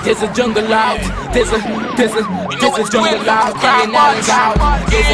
There's a jungle out. There's a jungle out. There's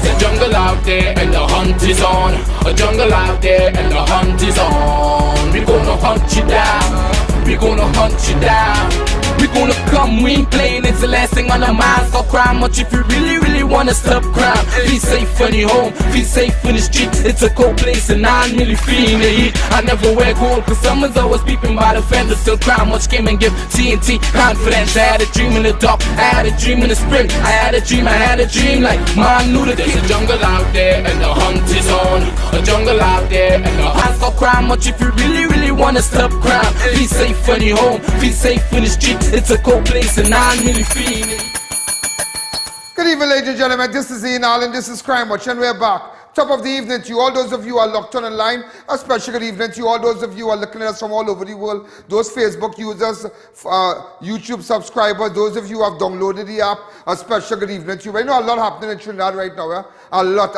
a jungle out there and the hunt is on. A jungle out there and the hunt is on. We gonna hunt you down. We gonna hunt you down. We gonna come, we ain't playing, it's the last thing on our minds. Stop crime much if you really wanna stop crime. Be safe in your home, be safe in the street. It's a cold place and I'm really feeling the heat. I never wear gold cause someone's always peeping by the fence. Still crime much came and give TNT confidence. I had a dream in the dark, I had a dream in the spring. I had a dream like man knew the There's a jungle out there and the hunt is on. A jungle out there and the hunt. Stop crime much if you really wanna stop crime. Be safe in your home, be safe in the street. It's a cold place and I'm really feeling. Good evening, ladies and gentlemen. This is I.A.N and this is Crime Watch, and we're back. Top of the evening to you, all those of you who are locked on online. A special good evening to you, all those of you who are looking at us from all over the world. Those Facebook users, YouTube subscribers, those of you who have downloaded the app. A special good evening to you. I know a lot happening in Trinidad right now. Eh? A lot.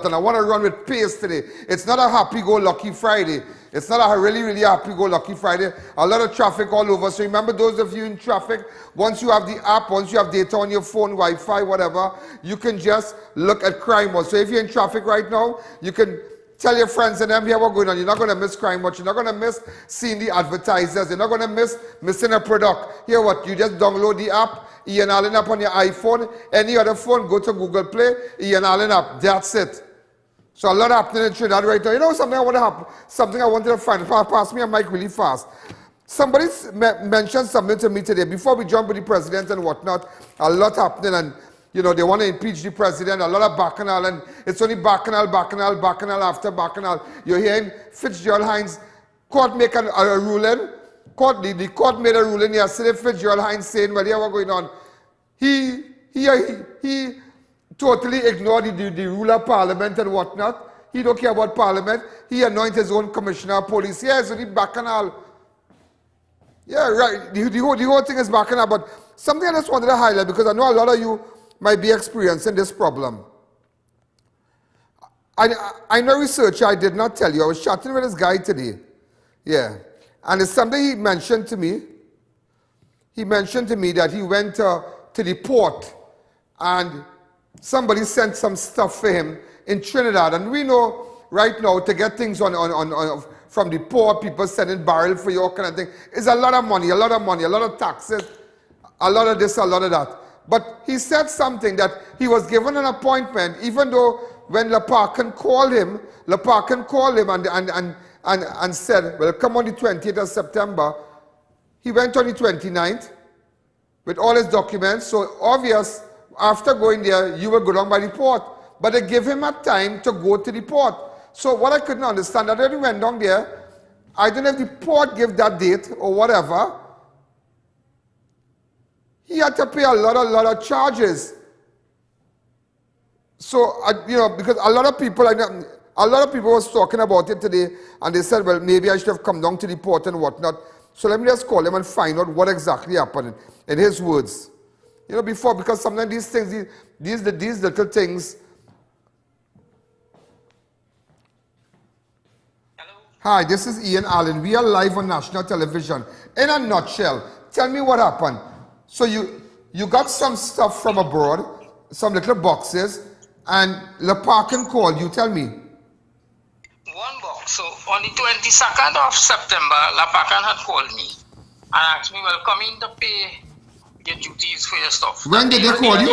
And I want to run with pace today. It's not a happy-go-lucky Friday. It's not a really happy-go-lucky Friday. A lot of traffic all over. So remember, those of you in traffic, once you have the app, once you have data on your phone, Wi-Fi, whatever, you can just look at Crime Watch. So if you're in traffic right now, you can tell your friends and them here what's going on. You're not going to miss Crime Watch. You're not going to miss seeing the advertisers. You're not going to miss missing a product. Here what? You just download the app, I.A.N Allen app on your iPhone. Any other phone, go to Google Play, I.A.N Allen app. That's it. So a lot happening in Trinidad right now. You know something I wanted to find. Pass me a mic really fast. Somebody mentioned something to me today. Before we jump with the president and whatnot, a lot happening and, you know, they want to impeach the president, a lot of bacchanal, and it's only bacchanal after bacchanal. You're hearing FITZGERALD court make a ruling. The court made a ruling yesterday. FITZGERALD saying, well, here what's going on. He totally ignored the rule of parliament and whatnot. He don't care about parliament. He anointed his own commissioner of police. Yeah, so the bacchanal. Yeah, right. The whole thing is bacchanal. But something I just wanted to highlight, because I know a lot of you might be experiencing this problem. I know researcher, I did not tell you. I was chatting with this guy today. Yeah. And it's something he mentioned to me. He mentioned to me that he went to the port and somebody sent some stuff for him in Trinidad. And we know right now to get things from the port, people sending barrels for you, all kind of thing. It's a lot of money, a lot of taxes, a lot of this, a lot of that. But he said something that he was given an appointment, even though when Leparkin called him and said, well, come on the 20th of September. He went on the 29th with all his documents. So obvious, after going there, you will go down by the port. But they give him a time to go to the port. So what I couldn't understand, I already went down there. I don't know if the port gave that date or whatever. He had to pay a lot of charges. So, you know, because a lot of people was talking about it today, and they said, well, maybe I should have come down to the port and whatnot. So let me just call him and find out what exactly happened, in his words. You know, before, because sometimes these things, these little things. Hello. Hi, this is I.A.N Allen. We are live on national television. In a nutshell, tell me what happened. So you got some stuff from abroad, some little boxes, and Leparkin called you. Tell me. One box. So on the 22nd of September, Leparkin had called me and asked me, well, come in to pay your duties for your stuff. When did they call you?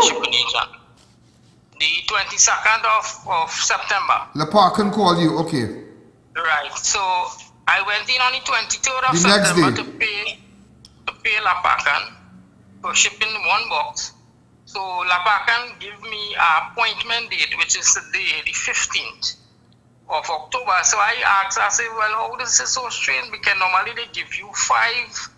The 22nd of September. Leparkin called you, okay. Right. So I went in on the 23rd of September to pay Leparkin for shipping one box. So Leparkin gave me an appointment date, which is today, the 15th of October. So I asked, I said, well, how this is so strange? Because normally they give you 5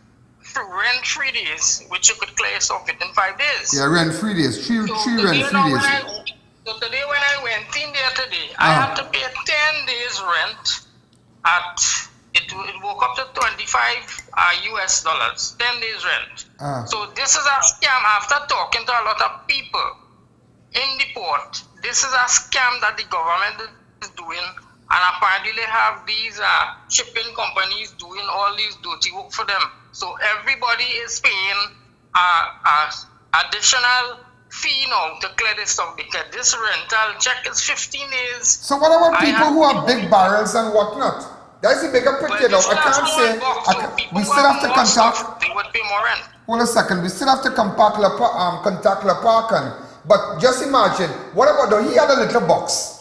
rent-free days, which you could clear yourself within 5 days. Yeah, rent-free days. Three rent-free days. So today when I went in there today, I had to pay 10 days rent at, it woke up to 25 US dollars, 10 days rent. So this is a scam. After talking to a lot of people in the port, this is a scam that the government is doing, and apparently they have these shipping companies doing all these dirty work for them. So everybody is paying additional fee now to clear this stuff because this rental check is 15 days. So what about people who have big barrels and whatnot? That's the bigger picture now. I can't say, we still have to contact. They would pay more rent. Hold a second, we still have to contact La Parkan. But just imagine, what about, he had a little box.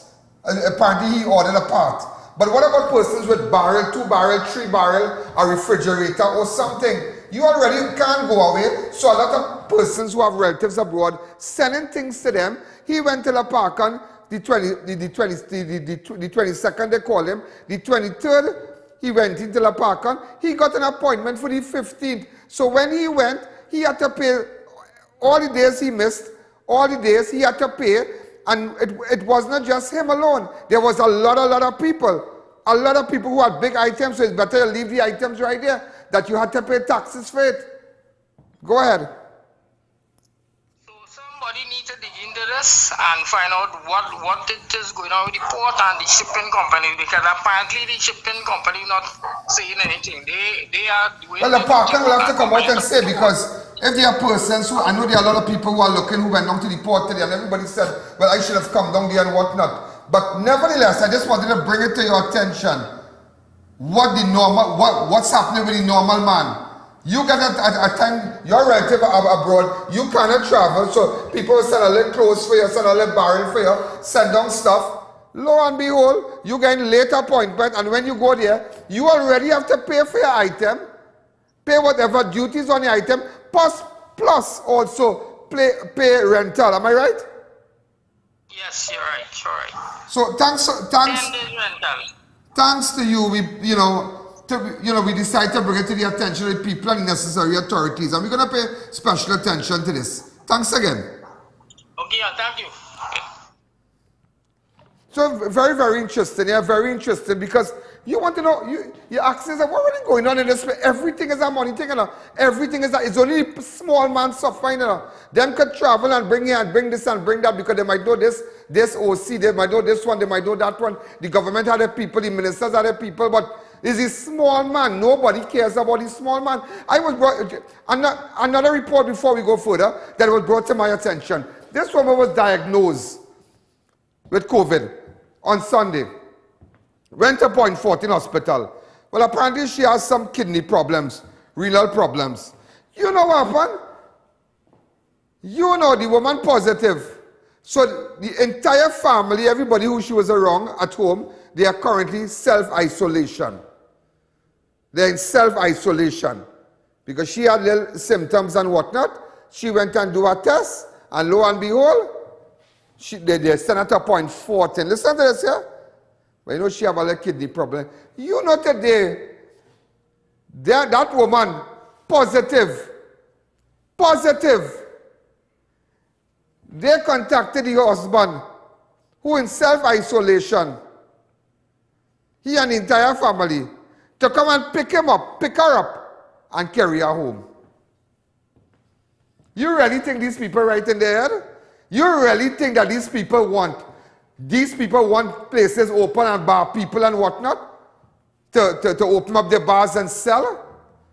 Apparently he ordered a part. But what about persons with barrel, 2 barrel, 3 barrel, a refrigerator or something? You already can't go away. So a lot of persons who have relatives abroad sending things to them. He went to La Parkan, the 22nd they call him. The 23rd, he went into La Parkan. He got an appointment for the 15th. So when he went, he had to pay all the days he missed, all the days he had to pay. And it was not just him alone. There was a lot of people. A lot of people who had big items, so it's better to leave the items right there, that you had to pay taxes for it. Go ahead. So somebody needs to dig into this and find out what it is going on with the port and the shipping company, because apparently the shipping company not saying anything. They are doing. Well, the Parkan will have to come out and say, because if there are persons who, I know there are a lot of people who are looking, who went down to the port today, and everybody said, well, I should have come down there and whatnot. But nevertheless, I just wanted to bring it to your attention. What's happening with the normal man? You get a time, your relative abroad, you cannot travel, so people will send a little clothes for you, send a little barrel for you, send down stuff. Lo and behold, you get a late appointment, and when you go there, you already have to pay for your item, pay whatever duties on the item, plus also pay rental. Am I right? Yes, you're right. You're right. So thanks to you, we decided to bring it to the attention of the people and the necessary authorities, and we're going to pay special attention to this. Thanks again. Okay, thank you. Okay. So very, very interesting. Yeah, very interesting, because you want to know, you ask yourself, what really going on in this place? Everything is a money thing, everything is it's only the small man suffering, Them could travel and bring here and bring this and bring that, because they might know this OC, they might know this one, they might know that one. The government had the people, the ministers had the people, but it's a small man. Nobody cares about the small man. I was brought, another report before we go further that was brought to my attention. This woman was diagnosed with COVID on Sunday. Went to Point 14 Hospital. Well, apparently she has some kidney problems, renal problems. You know what happened? You know, the woman positive. So the entire family, everybody who she was around at home, they are currently self-isolation. They're in self-isolation. Because she had little symptoms and whatnot. She went and do a test, and lo and behold, they sent her to Point 14. Listen to this here. But you know she have a little kidney problem. You know today, that woman, positive. They contacted the husband, who in self-isolation, he and the entire family, to come and pick her up, and carry her home. You really think these people right in their head? You really think that these people want places open and bar people and whatnot to open up their bars and sell?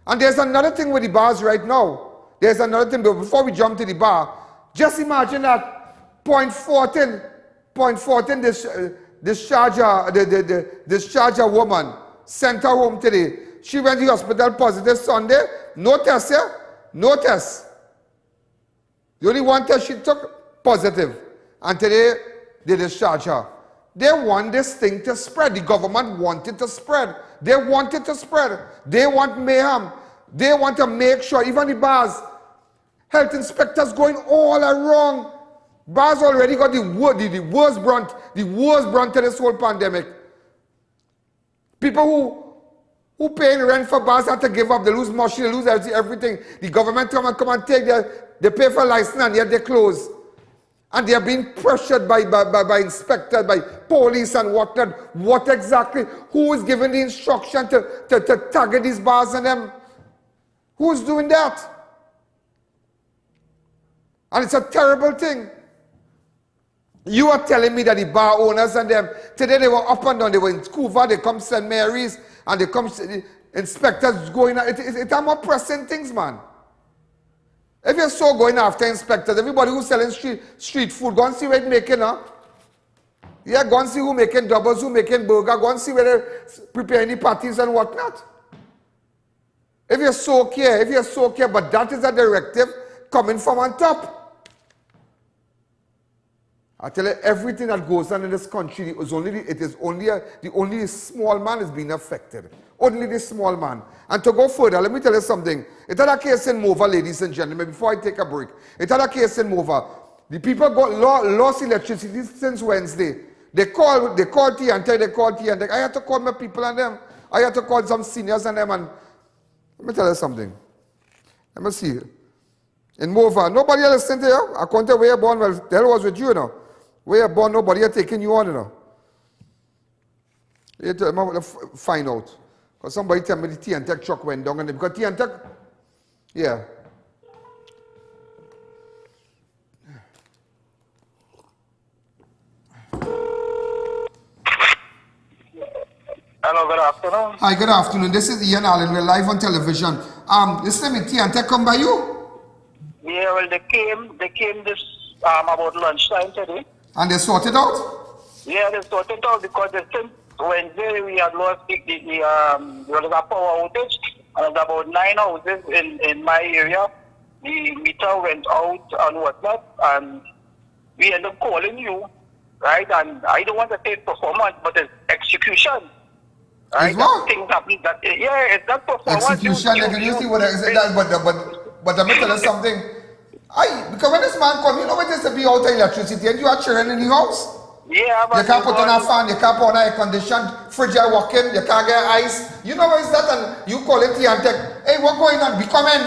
And there's another thing with the bars right now. There's another thing, but before we jump to the bar, just imagine that Point 14 discharge a woman, sent her home today. She went to the hospital positive Sunday, no test here, no test. The only one test she took, positive. And today, they discharge her. They want this thing to spread. The government wanted to spread. They want it to spread. They want mayhem. They want to make sure, even the bars, health inspectors going all around. Bars already got the worst brunt of this whole pandemic. People who paying rent for bars have to give up. They lose money, they lose everything. The government come and take they pay for license and yet they close. And they are being pressured by inspectors, by police and whatnot. What exactly? Who is giving the instruction to target these bars and them? Who's doing that? And it's a terrible thing. You are telling me that the bar owners and them, today they were up and down, they were in Cuba, they come St. Mary's, and they come, inspectors going, it are more pressing things, man. If you're so going after inspectors, everybody who's selling street food, go and see what it's making, huh? Yeah, go and see who making doubles, who making burger, go and see where they prepare any parties and whatnot. If you're so care, but that is a directive coming from on top. I tell you, everything that goes on in this country is only the small man is being affected. Only the small man. And to go further, let me tell you something. It had a case in Mova, ladies and gentlemen, before I take a break. It had a case in Mova. The people got lost electricity since Wednesday. They called TNT. I had to call my people and them. I had to call some seniors and them. And let me tell you something. Let me see. In Mova, nobody else listened to you. I can't tell where you're born. Well, the hell was with you, you know. Where you're born, nobody are taking you on, you know. You have to find out. Because somebody tell me the TNT truck went down. And because TNT, yeah. Hello, good afternoon. Hi, good afternoon. This is I.A.N. We're live on television. Listen to me, TNT come by you? Yeah, well, they came this about lunchtime today. And they sorted out? Yeah, they sorted out because since Wednesday we had lost there was a power outage, and about 9 houses in my area. The meter went out and whatnot, and we ended up calling you, right? And I don't want to take performance, but it's execution. Right? Is what? Things happen that, yeah, it's not performance. Execution, you see what I said that, but let me tell you something. Because when this man come, you know what it is to be out of electricity and you are children in the house? Yeah, but you can't put on a fan, you can't put on air conditioned, fridge are working, you can't get ice. You know what is that? And you call it here and take, hey, what's going on? We come in.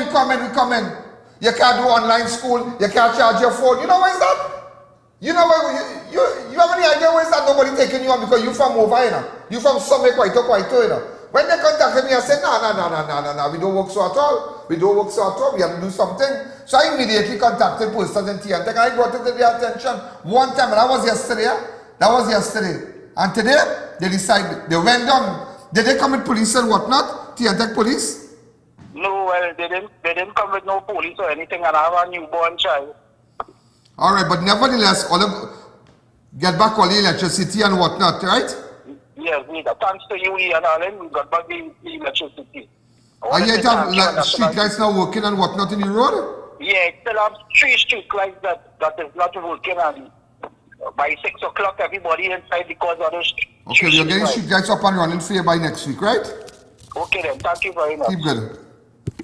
You can't do online school, you can't charge your phone. You know what is that? You know what, you have any idea where is that? Nobody taking you on because you from over, you know? You from somewhere quite, you know? When they contacted me, I said, no, we don't work so at all. We have to do something. So I immediately contacted persons in TNT and I brought it to their attention one time, and that was yesterday. And today, they decided, they went down. Did they come with police and whatnot? TNT police? No, well, they didn't come with no police or anything, and I have a newborn child. All right, but nevertheless, get back all the electricity and whatnot, right? Yes, thanks to you, I.A.N., we got back the electricity. And you have street lights now working and whatnot in the road? Yeah, it still have 3 street lights that is not working, and by 6 o'clock everybody inside because of those. Okay, you're getting street lights up and running for you by next week, right? Okay then, thank you very much. Keep good.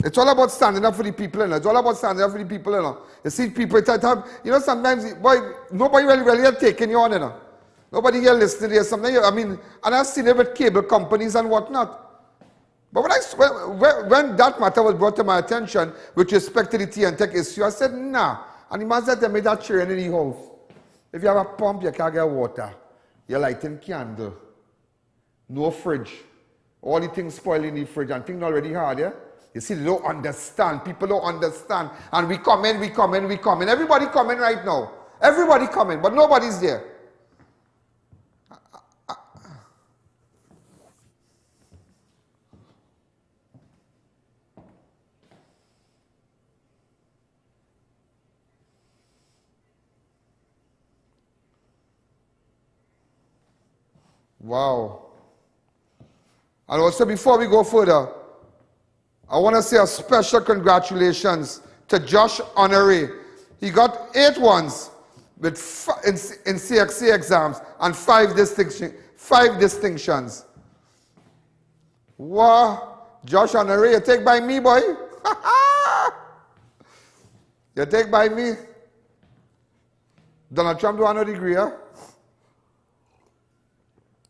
It's all about standing up for the people, you know. It's all about standing up for the people, you know. You see people try to have, you know, sometimes, boy, nobody really are taking you on, you know. Nobody here listening to you. Sometimes, I mean, and I've seen it with cable companies and whatnot. But when that matter was brought to my attention with respect to the TNT issue, I said, nah. And the man said to me, that children in the house. If you have a pump, you can't get water. You're lighting candle. No fridge. All the things spoil in the fridge and things already hard, yeah? You see, they don't understand. People don't understand. And we come in. Everybody coming right now. Everybody coming, but nobody's there. Wow. And also, before we go further, I want to say a special congratulations to Josh Honoré. He got 8 ones with in CXC exams and 5 distinctions. Wow. Josh Honoré, you take by me, boy. You take by me. Donald Trump don't have no degree, huh?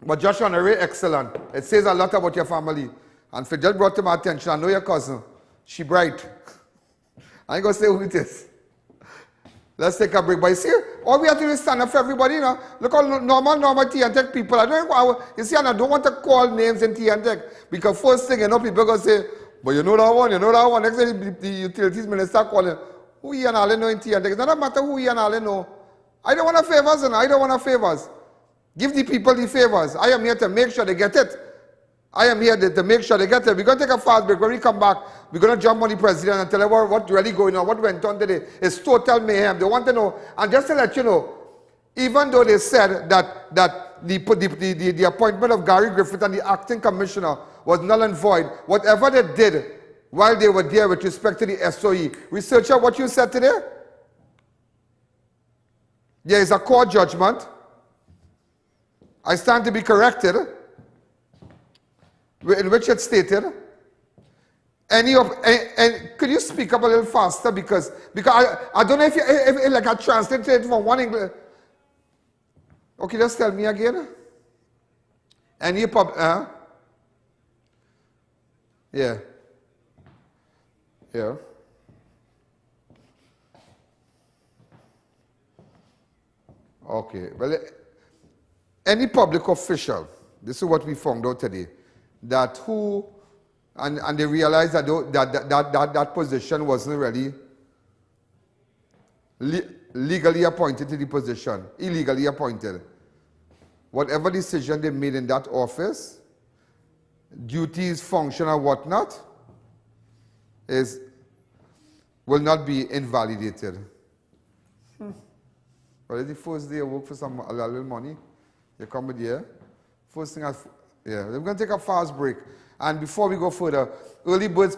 But Josh Honoré, excellent. It says a lot about your family. And if it just brought to my attention, I know your cousin. She bright. I ain't going to say who it is. Let's take a break. But you see, all we have to do is stand up for everybody, you know. Look how normal TNT people. You see, and I don't want to call names in TNT. Because first thing, you know, people are going to say, but you know that one. Next thing, the utilities minister calling, who I.A.N. know in TNT. It doesn't matter who I.A.N. know. I don't want favors, and I don't want favors. Give the people the favors. I am here to make sure they get it. I am here to make sure they get there. We're going to take a fast break. When we come back, we're going to jump on the president and tell him what's really going on, what went on today. It's total mayhem. They want to know. And just to let you know, even though they said that the appointment of Gary Griffith and the acting commissioner was null and void, whatever they did while they were there with respect to the SOE, researcher, what you said today? There is a court judgment. I stand to be corrected, in which it stated, could you speak up a little faster because I don't know if like I translated it from one English. Okay, just tell me again. Any yeah. Yeah. Okay. Well, any public official, this is what we found out today, that who, and they realized that that position wasn't really legally appointed to the position, illegally appointed. Whatever decision they made in that office, duties, function, or whatnot, will not be invalidated. But it's the first day I work for a little money. You come with here. First thing, yeah, we're going to take a fast break. And before we go further, early bird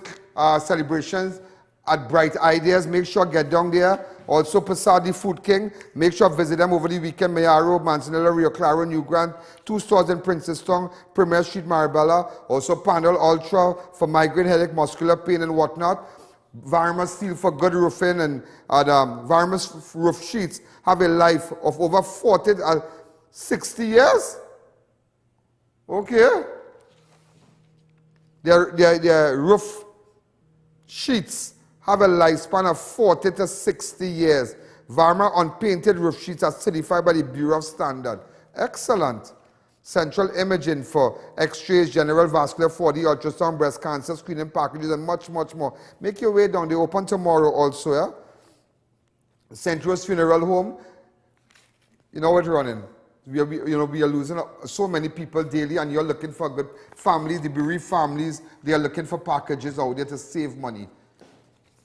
celebrations at Bright Ideas. Make sure get down there. Also, Passadi Food King. Make sure visit them over the weekend. Mayaro, Manzanilla, Rio Claro, New Grant. 2 stores in Princeton, Premier Street, Marabella. Also, Panel Ultra for migraine, headache, muscular pain, and whatnot. Varma Steel for good roofing, and Varma's roof sheets have a life of over 40 60 years. Okay. Their roof sheets have a lifespan of 40 to 60 years. Varma unpainted roof sheets are certified by the Bureau of Standard. Excellent. Central imaging for X-rays, general vascular 4D, ultrasound, breast cancer, screening packages, and much, much more. Make your way down. They open tomorrow also, yeah? St. Rose Funeral Home. You know what's running? We are losing so many people daily, and you're looking for good families, the bereaved families. They are looking for packages out there to save money.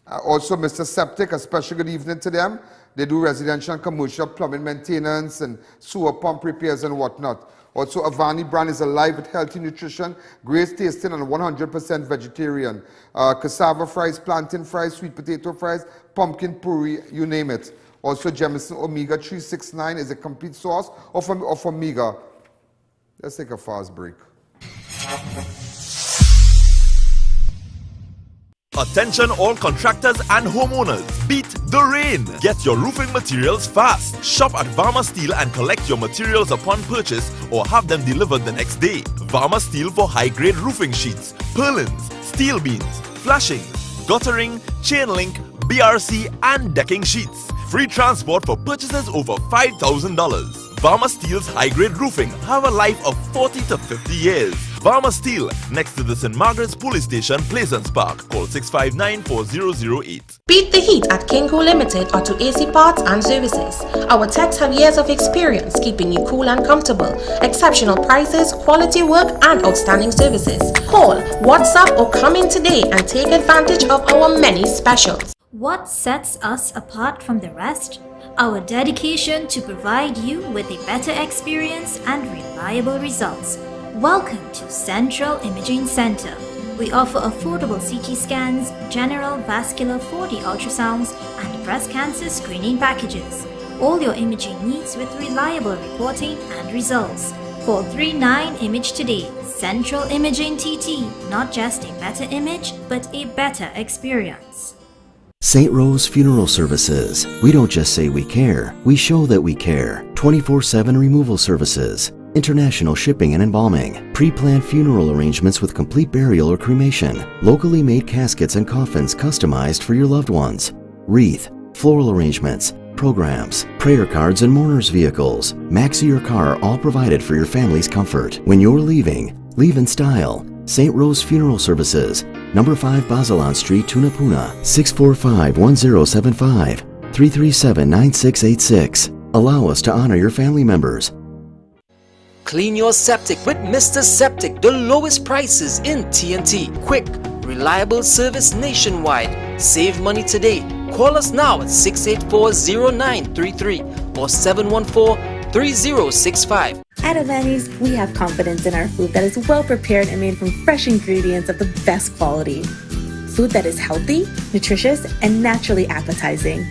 Also, Mr. Septic, a special good evening to them. They do residential and commercial plumbing maintenance and sewer pump repairs and whatnot. Also, Avani brand is alive with healthy nutrition, great tasting, and 100% vegetarian. Cassava fries, plantain fries, sweet potato fries, pumpkin puree, you name it. Also, Jemison Omega 369 is a complete source of omega. Let's take a fast break. Attention all contractors and homeowners. Beat the rain. Get your roofing materials fast. Shop at Varma Steel and collect your materials upon purchase or have them delivered the next day. Varma Steel for high-grade roofing sheets, purlins, steel beams, flashing, guttering, chain link, BRC and decking sheets. Free transport for purchases over $5,000. Varma Steel's high-grade roofing have a life of 40 to 50 years. Varma Steel, next to the St. Margaret's Police Station, Pleasance Park. Call 659-4008. Beat the heat at Kinko Limited Auto AC Parts and Services. Our techs have years of experience keeping you cool and comfortable. Exceptional prices, quality work, and outstanding services. Call, WhatsApp, or come in today and take advantage of our many specials. What sets us apart from the rest? Our dedication to provide you with a better experience and reliable results. Welcome to Central Imaging Center. We offer affordable CT scans, general vascular 4D ultrasounds, and breast cancer screening packages. All your imaging needs with reliable reporting and results. Call 39-IMAGE today. Central Imaging TT. Not just a better image, but a better experience. St. Rose Funeral Services. We don't just say we care, we show that we care. 24/7 removal services, international shipping and embalming, pre-planned funeral arrangements with complete burial or cremation, locally made caskets and coffins customized for your loved ones, wreath, floral arrangements, programs, prayer cards and mourners vehicles. Maxi your car, all provided for your family's comfort. When you're leaving, leave in style. St. Rose Funeral Services, number 5 Bazelon Street, Tunapuna, 645-1075, 337-9686. Allow us to honor your family members. Clean your septic with Mr. Septic, the lowest prices in TNT. Quick, reliable service nationwide. Save money today. Call us now at 684-0933 or 714-3065. At Avani's, we have confidence in our food that is well prepared and made from fresh ingredients of the best quality. Food that is healthy, nutritious, and naturally appetizing.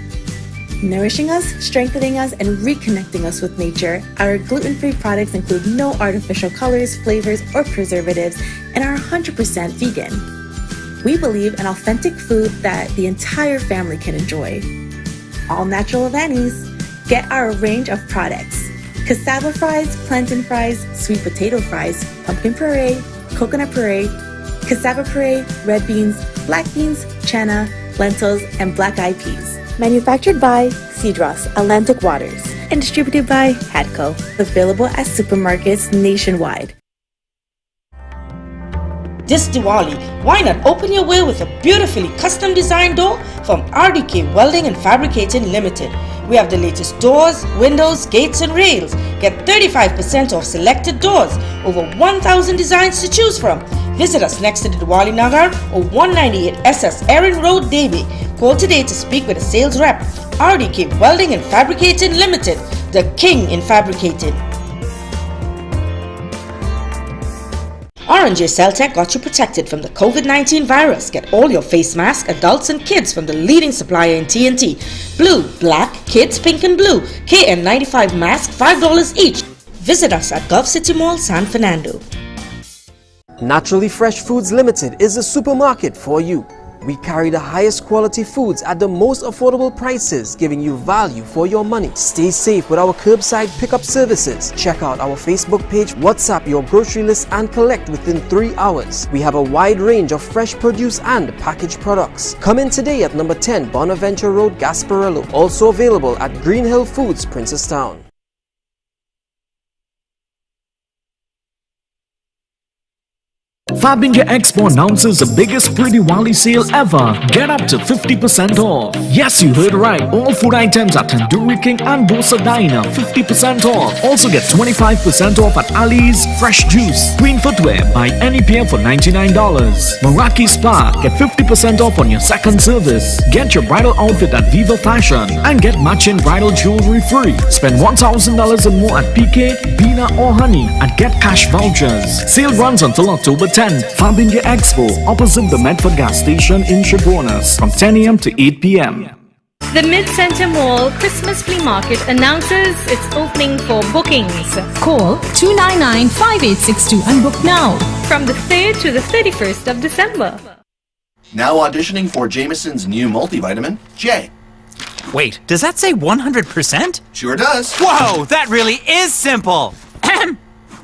Nourishing us, strengthening us, and reconnecting us with nature, our gluten-free products include no artificial colors, flavors, or preservatives, and are 100% vegan. We believe in authentic food that the entire family can enjoy. All natural Avani's. Get our range of products: cassava fries, plantain fries, sweet potato fries, pumpkin puree, coconut puree, cassava puree, red beans, black beans, chana, lentils, and black-eyed peas. Manufactured by Cedros Atlantic Waters and distributed by Hadco. Available at supermarkets nationwide. This Diwali, why not open your way with a beautifully custom designed door from RDK Welding and Fabricating Limited. We have the latest doors, windows, gates and rails. Get 35% off selected doors. Over 1,000 designs to choose from. Visit us next to the Diwali Nagar or 198 SS Erin Road, Davie. Call today to speak with a sales rep. RDK Welding and Fabricating Limited, the king in fabricating. R&J Celtech got you protected from the COVID-19 virus. Get all your face masks, adults and kids from the leading supplier in TNT. Blue, black, kids, pink and blue. KN95 mask, $5 each. Visit us at Gulf City Mall, San Fernando. Naturally Fresh Foods Limited is a supermarket for you. We carry the highest quality foods at the most affordable prices, giving you value for your money. Stay safe with our curbside pickup services. Check out our Facebook page, WhatsApp your grocery list and collect within 3 hours. We have a wide range of fresh produce and packaged products. Come in today at number 10 Bonaventure Road, Gasparilla. Also available at Green Hill Foods, Princestown. Fab India Expo announces the biggest pre-Diwali sale ever. Get up to 50% off. Yes, you heard right. All food items at Tandoori King and Dosa Diner, 50% off. Also get 25% off at Ali's Fresh Juice. Queen Footwear, buy any pair for $99. Meraki Spa, get 50% off on your second service. Get your bridal outfit at Viva Fashion and get matching bridal jewelry free. Spend $1,000 and more at PK, Bina or Honey and get cash vouchers. Sale runs until October 10th. Fab India Expo, opposite the Medford gas station in Chaguanas, from 10 a.m. to 8 p.m. The Mid-Center Mall Christmas Flea Market announces its opening for bookings. Call 299-5862 and book now. From the 3rd to the 31st of December. Now auditioning for Jameson's new multivitamin, J. Wait, does that say 100%? Sure does. Whoa, that really is simple.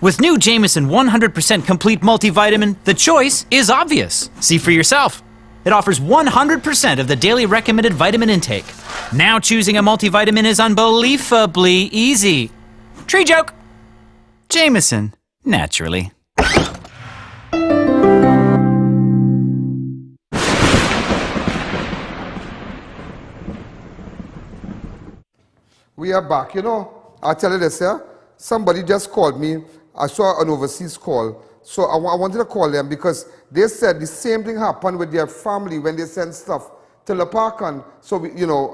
With new Jameson 100% complete multivitamin, the choice is obvious. See for yourself. It offers 100% of the daily recommended vitamin intake. Now choosing a multivitamin is unbelievably easy. Tree joke. Jameson, naturally. We are back. You know, I'll tell you this, yeah? Somebody just called me. I saw an overseas call. So I wanted to call them because they said the same thing happened with their family when they sent stuff to Lapakan. So,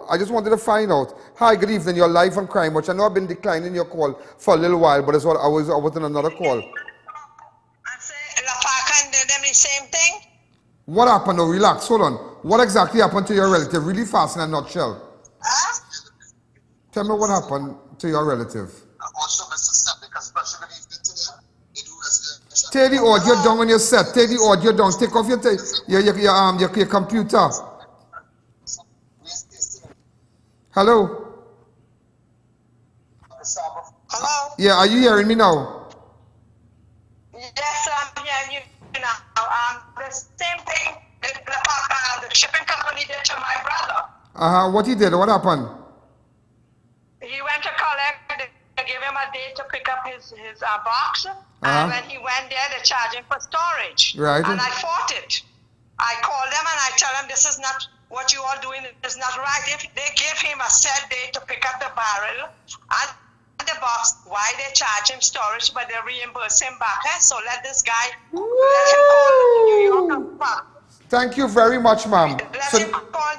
I just wanted to find out. Hi, good evening. You're live on Crime Watch. I know I've been declining your call for a little while, but I was on another call. I say Lapakan did them the same thing? What happened? No, relax. Hold on. What exactly happened to your relative? Really fast in a nutshell. Huh? Tell me what happened to your relative. Take the audio down on your set. Take the audio down. Take off your computer. Hello? Hello? Yeah, are you hearing me now? Yes, I'm hearing you now. The same thing the shipping company did to my brother. What he did? What happened? He went to collect. They gave him a day to pick up his box. And when he went there, they charged him for storage. Right. And I fought it. I called them and I tell them this is not what you are doing is not right. If they gave him a set day to pick up the barrel and the box, why they charge him storage, but they reimburse him back. So let this guy, let him call New York and back. Thank you very much, ma'am. Let him call,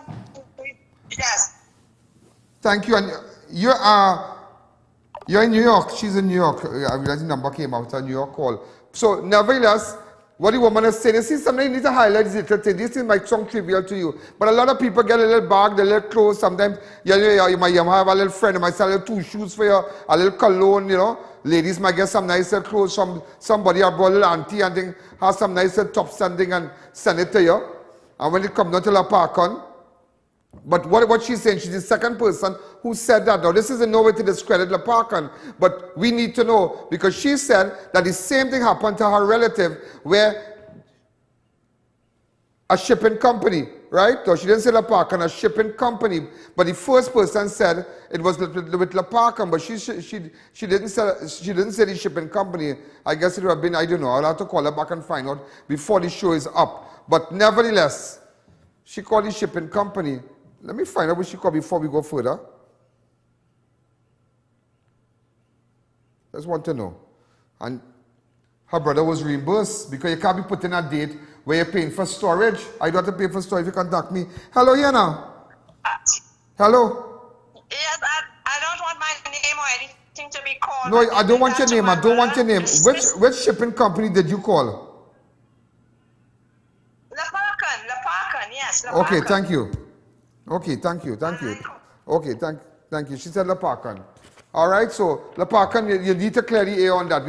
yes. Thank you. And you're in New York. She's in New York. I realized the number came out, a New York call. So nevertheless, what the woman is saying, you see, sometimes you need to highlight these little things. These things might sound trivial to you, but a lot of people get a little bag, a little clothes. Sometimes you might have a little friend, you might sell a little 2 shoes for you, a little cologne, you know. Ladies might get some nice little clothes from somebody, or a little auntie and thing, have some nice little top standing and send it to you. And when it comes down to La Parcon, but what she's saying, she's the second person who said that. Now, this is in no way to discredit La Parcon, but we need to know, because she said that the same thing happened to her relative, where a shipping company, right? So she didn't say La Parcon, a shipping company, but the first person said it was with La Parcon, but she didn't say the shipping company. I guess it would have been, I don't know, I'll have to call her back and find out before the show is up. But nevertheless, she called the shipping company. Let me find out what she called before we go further. Just want to know. And her brother was reimbursed, because you can't be putting a date where you're paying for storage. I don't have to pay for storage if you contact me. Hello, Yana. Hello. Yes, I don't want my name or anything to be called. No, I don't want your name. I don't want your name. Which shipping company did you call? La Parcon, yes. La Okay, Parcon. thank you. Okay, thank you. Okay, thank you. She said La Parcon. All right, so La Parcon, you need to clear the air on that.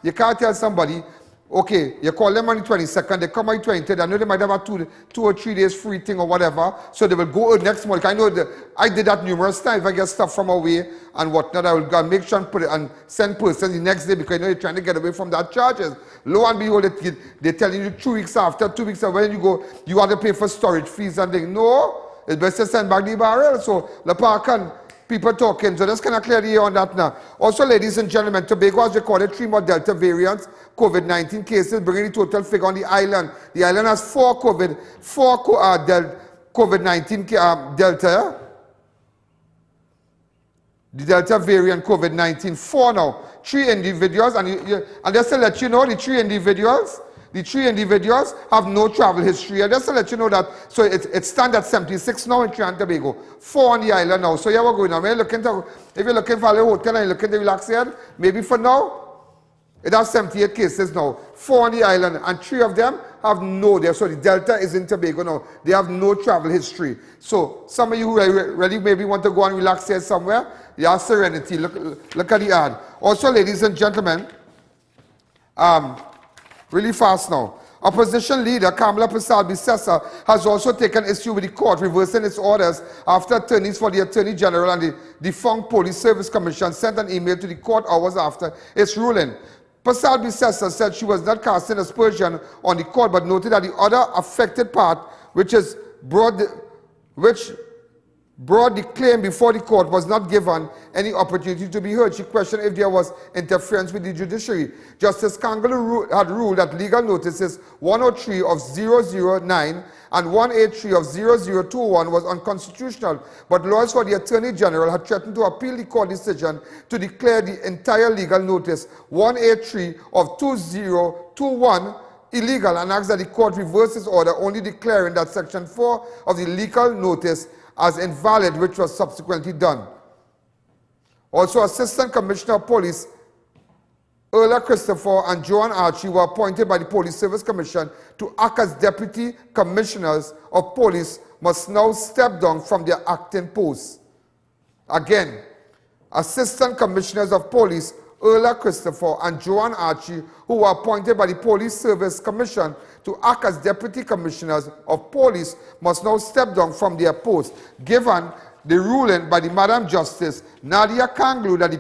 You can't tell somebody, okay, you call them on the 22nd, they come on the 23rd, I know they might have a 2 or 3 days free thing or whatever, so they will go next month. I know I did that numerous times. If I get stuff from away and whatnot, I will go and make sure and put it and send persons the next day, because I know you're trying to get away from that charges. Lo and behold, they're telling you 2 weeks after, 2 weeks after, when you go, you have to pay for storage fees and things. No, it's best to send back the barrel. So La Parcon, people talking, so just kind of clear the air on that now. Also, ladies and gentlemen, Tobago has recorded 3 more Delta variants COVID-19 cases, bringing the total figure on the island. The island has 4 COVID-19 Delta. The Delta variant COVID-19, 4 now. 3 individuals, and just to let you know, the 3 individuals have no travel history. And just to let you know that, so it stands at 76 now in Trinidad and Tobago, 4 on the island now. So you are going now. If you're looking for a little hotel and you're looking to relax here, maybe for now, it has 78 cases now, 4 on the island, and 3 of them have no, so the Delta is in Tobago now. They have no travel history. So some of you who really maybe want to go and relax here somewhere, you have Serenity. Look at the ad. Also, ladies and gentlemen, really fast now. Opposition leader Kamala Prasad-Bissessar has also taken issue with the court, reversing its orders after attorneys for the Attorney General and the defunct Police Service Commission sent an email to the court hours after its ruling. Prasad-Bissessar said she was not casting aspersion on the court, but noted that the other affected part, which brought the claim before the court, was not given any opportunity to be heard. She questioned if there was interference with the judiciary. Justice Kangaloo had ruled that legal notices 103 of 009 and 183 of 0021 was unconstitutional, but lawyers for the Attorney General had threatened to appeal the court decision to declare the entire legal notice 183 of 2021 illegal, and asked that the court reverse its order, only declaring that Section 4 of the legal notice as invalid, which was subsequently done. Also, Assistant Commissioner of Police ERLA Christopher and JOANNE Archie were appointed by the Police Service Commission to act as Deputy Commissioners of Police, must now step down from their acting posts. Again, Assistant Commissioners of Police ERLA Christopher and JOANNE Archie, who were appointed by the Police Service Commission to act as Deputy Commissioners of Police, must now step down from their posts, given the ruling by the Madam Justice Nadia Kangaloo that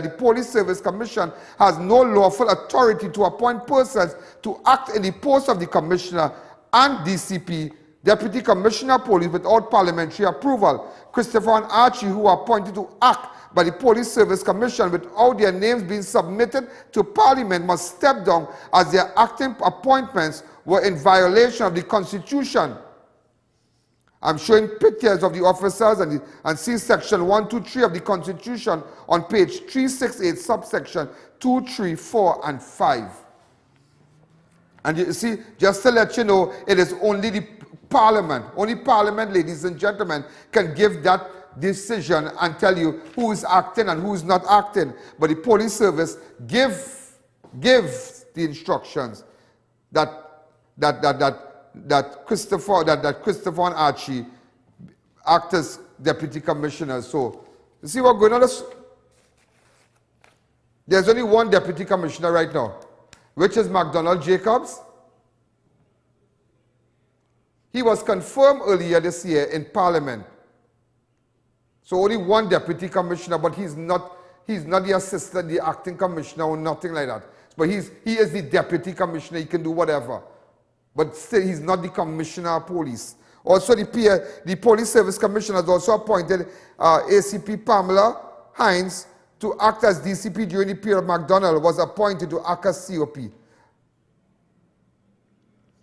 the Police Service Commission has no lawful authority to appoint persons to act in the post of the Commissioner and DCP, Deputy Commissioner of Police, without parliamentary approval. Christopher and Archie, who were appointed to act by the Police Service Commission without their names being submitted to Parliament, must step down as their acting appointments were in violation of the Constitution. I'm showing pictures of the officers and see section 123 of the Constitution on page 368, subsection 2, 3, 4, and 5. And you see, just to let you know, it is only the Parliament, ladies and gentlemen, can give that decision and tell you who is acting and who is not acting. But the police service gives the instructions that Christopher and Archie act as deputy commissioners. So, you see what's going on? There's only one deputy commissioner right now, which is McDonald Jacobs. He was confirmed earlier this year in Parliament. So only one deputy commissioner, but he's not the assistant, the acting commissioner, or nothing like that. But he is the deputy commissioner. He can do whatever. But still, he's not the commissioner of police. Also, the police service commissioner has also appointed ACP Pamela Hines to act as DCP during the period McDonald was appointed to act as COP.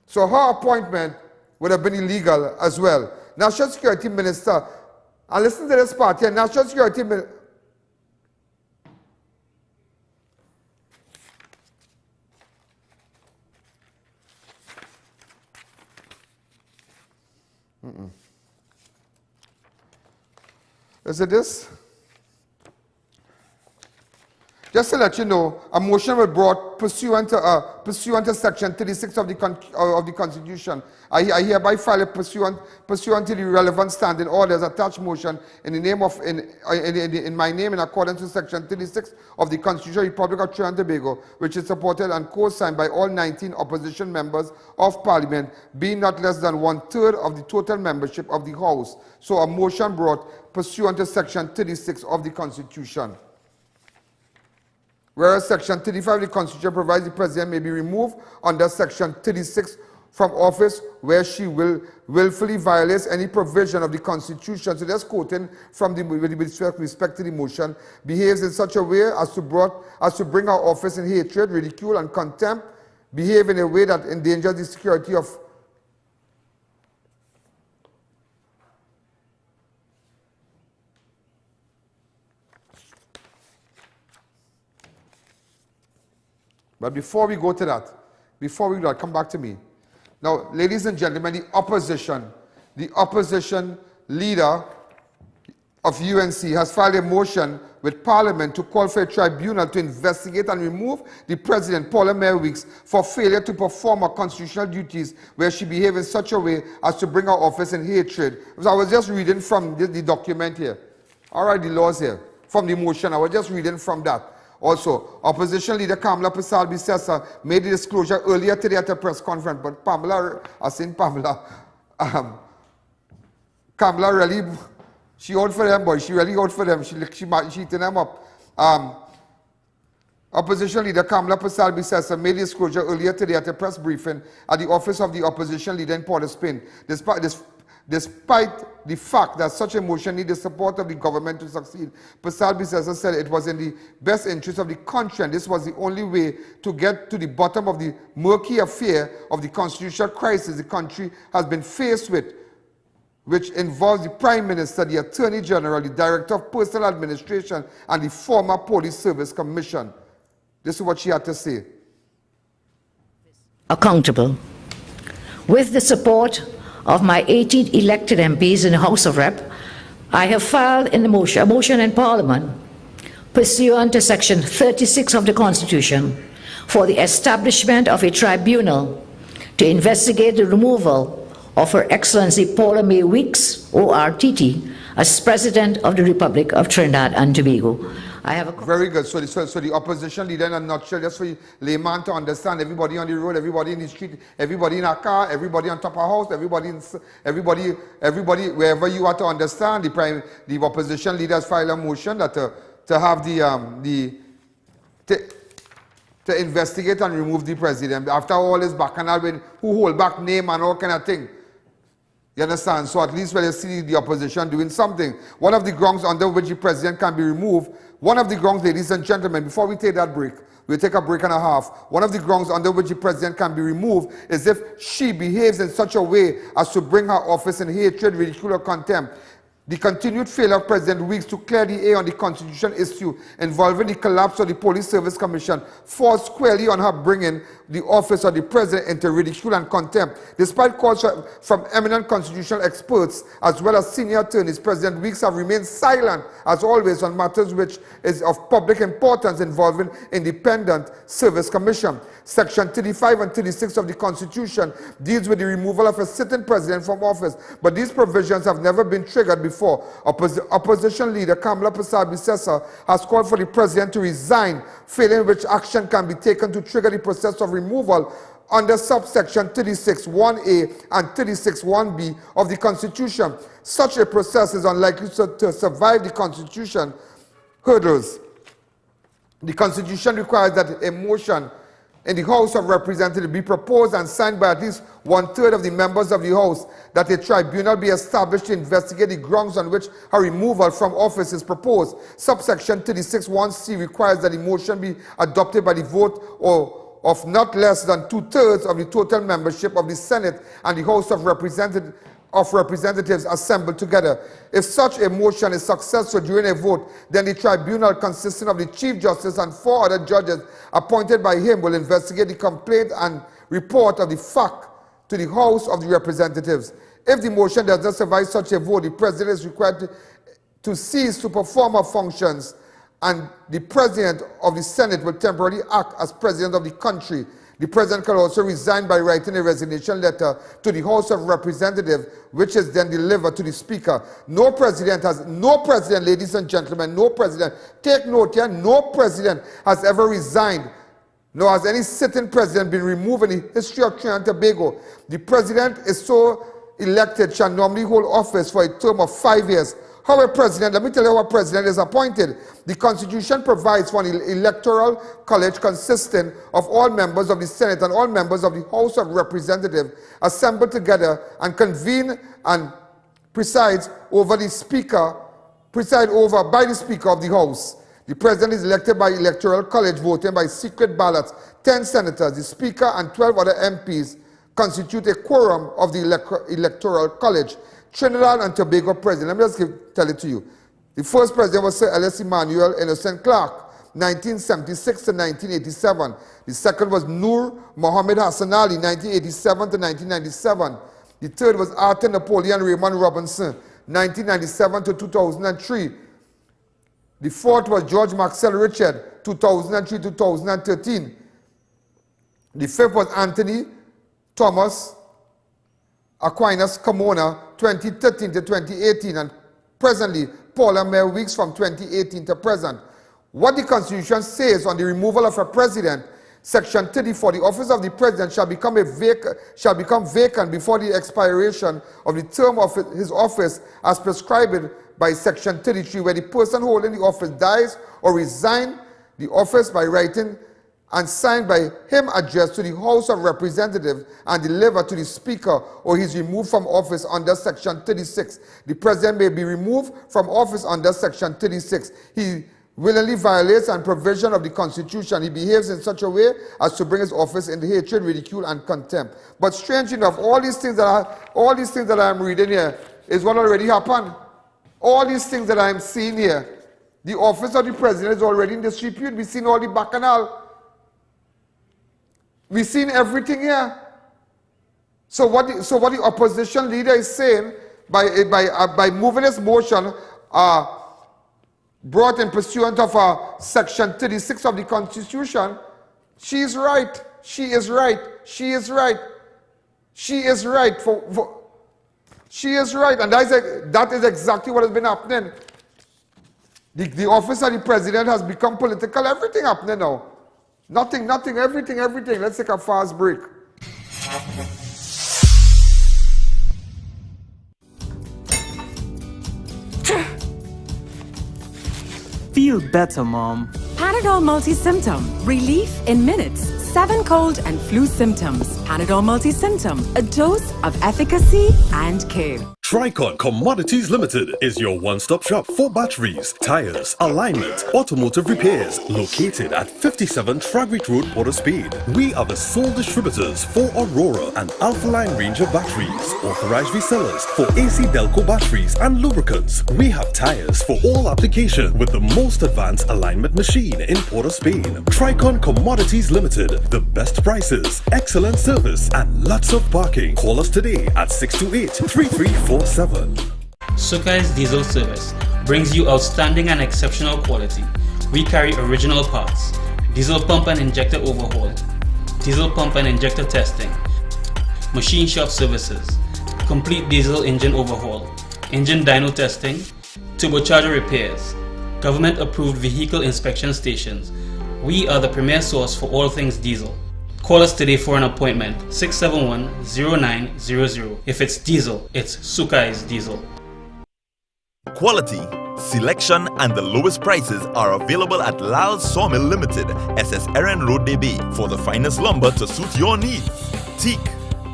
So her appointment would have been illegal as well. National Security Minister, and listen to this part here, National Security Minister, Is it this? Just to let you know, a motion was brought pursuant to Section 36 of the Constitution. I hereby file a pursuant to the relevant standing orders attached motion in my name in accordance with Section 36 of the Constitution of the Republic of Trinidad and Tobago, which is supported and co-signed by all 19 opposition members of Parliament, being not less than 1/3 of the total membership of the House. So a motion brought pursuant to Section 36 of the Constitution. Whereas Section 35 of the Constitution provides the President may be removed under Section 36 from office where she willfully violates any provision of the Constitution. So just quoting from with respect to the motion, behaves in such a way as to bring our office in hatred, ridicule, and contempt, behave in a way that endangers the security of But before we go to that, come back to me. Now, ladies and gentlemen, the opposition leader of UNC has filed a motion with Parliament to call for a tribunal to investigate and remove the President, Paula Weeks, for failure to perform her constitutional duties where she behaved in such a way as to bring her office in hatred. So I was just reading from the document here. All right, the laws here. From the motion, I was just reading from that. Also, opposition leader Kamala Pasalbi-Sessa made the disclosure earlier today at a press conference, but Kamala really, she out for them, boy. She really out for them. She eating them up. Opposition leader Kamala Pasalbi-Sessa made the disclosure earlier today at a press briefing at the office of the opposition leader in Port of Spain. Despite the fact that such a motion needed the support of the government to succeed, Pasalbi-Sessa said it was in the best interest of the country and this was the only way to get to the bottom of the murky affair of the constitutional crisis the country has been faced with, which involves the Prime Minister, the Attorney General, the Director of Personal Administration, and the former Police Service Commission. This is what she had to say. Accountable. With the support of my 18 elected MPs in the House of Rep, I have filed a motion in Parliament pursuant to Section 36 of the Constitution for the establishment of a tribunal to investigate the removal of Her Excellency Paula May Weeks, ORTT, as President of the Republic of Trinidad and Tobago. I have a very good. So the opposition leader in a nutshell, just for the layman to understand, everybody on the road, everybody in the street, everybody in a car, everybody on top of a house, everybody wherever you are to understand, the opposition leaders filed a motion that to have to investigate and remove the president. After all this bacchanal with who hold back name and all kind of thing. You understand? So at least when you see the opposition doing something, one of the grounds under which the president can be removed, one of the grounds, ladies and gentlemen, before we take that break, We'll take a break and a half. One of the grounds under which the president can be removed is if she behaves in such a way as to bring her office in hatred, ridicule, or contempt. The continued failure of President Weeks to clear the air on the Constitution issue involving the collapse of the Police Service Commission falls squarely on her bringing the office of the President into ridicule and contempt. Despite calls from eminent constitutional experts as well as senior attorneys, President Weeks have remained silent, as always, on matters which is of public importance involving Independent Service Commission. Section 35 and 36 of the Constitution deals with the removal of a sitting president from office, but these provisions have never been triggered before. Opposition leader Kamala Persad-Bissessar has called for the president to resign, failing which action can be taken to trigger the process of removal under subsection 36(1)(a) and 36(1)(b) of the Constitution. Such a process is unlikely to survive the Constitution hurdles. The Constitution requires that a motion in the House of Representatives be proposed and signed by at least 1/3 of the members of the House, that a tribunal be established to investigate the grounds on which her removal from office is proposed. Subsection 36(1)(c) requires that the motion be adopted by the vote of not less than 2/3 of the total membership of the Senate and the House of Representatives assembled together. If such a motion is successful during a vote, then the tribunal consisting of the Chief Justice and 4 other judges appointed by him will investigate the complaint and report of the fact to the House of the Representatives. If the motion does not survive such a vote, the President is required to cease to perform her functions, and the President of the Senate will temporarily act as President of the country. The President can also resign by writing a resignation letter to the House of Representatives, which is then delivered to the Speaker. No president, ladies and gentlemen, no president, take note here, no president has ever resigned, nor has any sitting president been removed in the history of Trinidad and Tobago. The president is so elected shall normally hold office for a term of 5 years. How a president, let me tell you how a president is appointed. The Constitution provides for an electoral college consisting of all members of the Senate and all members of the House of Representatives assembled together and convene and preside over by the Speaker of the House. The President is elected by electoral college voting by secret ballots. 10 senators, the Speaker, and 12 other MPs constitute a quorum of the electoral college. Trinidad and Tobago president, let me just tell it to you. The first president was Sir Ellis Emmanuel Innocent Clark, 1976 to 1987. The second was Nur Mohammed Hassan Ali, 1987 to 1997. The third was Arthur Napoleon Raymond Robinson, 1997 to 2003. The fourth was George Maxwell Richard, 2003 to 2013. The fifth was Anthony Thomas Aquinas Carmona, 2013 to 2018, and presently Paula Mayor Weeks from 2018 to present. What the Constitution says on the removal of a president, Section 34, the office of the president shall become vacant before the expiration of the term of his office as prescribed by Section 33, where the person holding the office dies or resigns the office by writing and signed by him addressed to the House of Representatives and delivered to the Speaker, or he is removed from office under Section 36. The President may be removed from office under Section 36. He willingly violates and provision of the Constitution. He behaves in such a way as to bring his office into hatred, ridicule, and contempt. But strange enough, all these things that I am reading here is what already happened. All these things that I am seeing here, the office of the President is already in disrepute. We've seen all the bacchanal. We've seen everything here. So what the opposition leader is saying by moving this motion brought in pursuant of Section 36 of the Constitution, she is right. She is right. She is right. She is right. She is right. And that is exactly what has been happening. The office of the President has become political. Everything happening now. Nothing, everything. Let's take a fast break. Feel better, Mom. Panadol Multi-Symptom. Relief in minutes. 7 cold and flu symptoms. Panadol Multi-Symptom. A dose of efficacy and care. Tricon Commodities Limited is your one-stop shop for batteries, tires, alignment, automotive repairs, located at 57 Tragwick Road, Port of Spain. We are the sole distributors for Aurora and Alpha Line range of batteries, authorized resellers for AC Delco batteries and lubricants. We have tires for all application with the most advanced alignment machine in Port of Spain. Tricon Commodities Limited, the best prices, excellent service, and lots of parking. Call us today at 628-3347. Sukai's Diesel Service brings you outstanding and exceptional quality. We carry original parts, diesel pump and injector overhaul, diesel pump and injector testing, machine shop services, complete diesel engine overhaul, engine dyno testing, turbocharger repairs, government approved vehicle inspection stations. We are the premier source for all things diesel. Call us today for an appointment, 671-0900. If it's diesel, it's Sukai's Diesel. Quality, selection, and the lowest prices are available at Lal's Sawmill Limited, SS Erin Road, DB, for the finest lumber to suit your needs. Teak,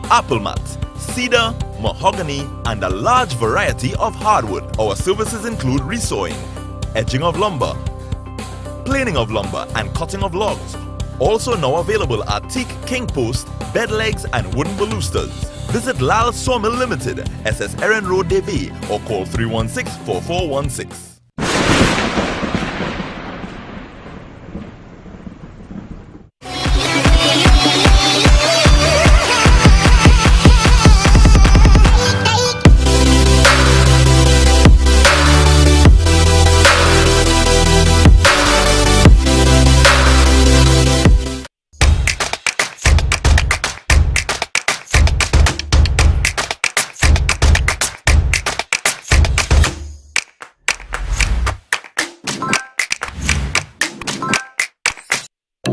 apple mat, cedar, mahogany, and a large variety of hardwood. Our services include resawing, edging of lumber, planing of lumber, and cutting of logs. Also now available are teak king post, bed legs, and wooden balusters. Visit Lal's Sawmill Limited, SS Erin Road, DB, or call 316-4416.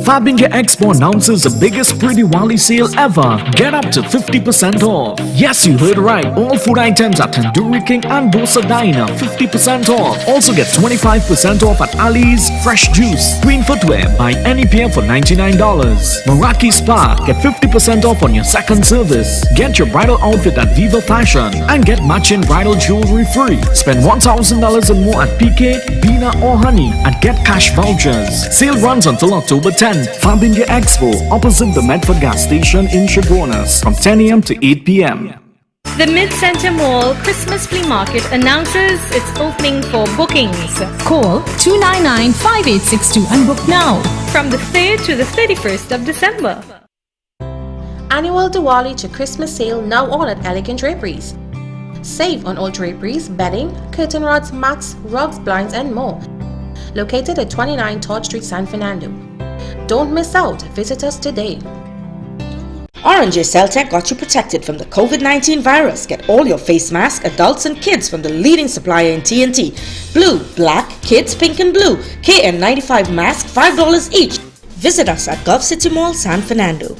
Fabinja Expo announces the biggest Pre-Diwali sale ever. Get up to 50% off. Yes, you heard right. All food items at Tandoori King and Dosa Diner, 50% off. Also get 25% off at Ali's Fresh Juice. Queen Footwear, buy any pair for $99. Meraki Spa, get 50% off on your second service. Get your bridal outfit at Viva Fashion and get matching bridal jewelry free. Spend $1,000 and more at PK, Bina or Honey and get cash vouchers. Sale runs until October 10th. Fabinja Expo, opposite the Medford gas station in Chaguanas, from 10 a.m. to 8 p.m. The Mid-Center Mall Christmas Flea Market announces its opening for bookings. Call 299-5862 and book now. From the 3rd to the 31st of December. Annual Diwali to Christmas sale now on at Elegant Draperies. Save on all draperies, bedding, curtain rods, mats, rugs, blinds, and more. Located at 29 Todd Street, San Fernando. Don't miss out. Visit us today. R&J Celtec got you protected from the COVID-19 virus. Get all your face masks, adults and kids from the leading supplier in TNT. Blue, black, kids, pink and blue. KN95 mask, $5 each. Visit us at Gulf City Mall, San Fernando.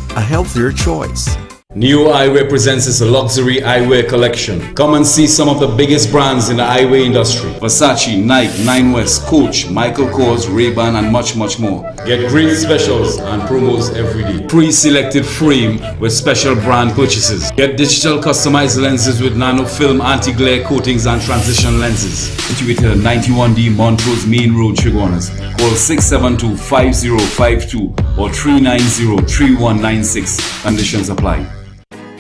A healthier choice. New Eyewear presents its luxury eyewear collection. Come and see some of the biggest brands in the eyewear industry. Versace, Nike, Nine West, Coach, Michael Kors, Ray-Ban and much more. Get great specials and promos every day. Pre-selected frame with special brand purchases. Get digital customized lenses with nano-film anti-glare coatings and transition lenses. Situated at 91D Montrose Main Road, Chaguanas. Call 672-5052 or 390-3196. Conditions apply.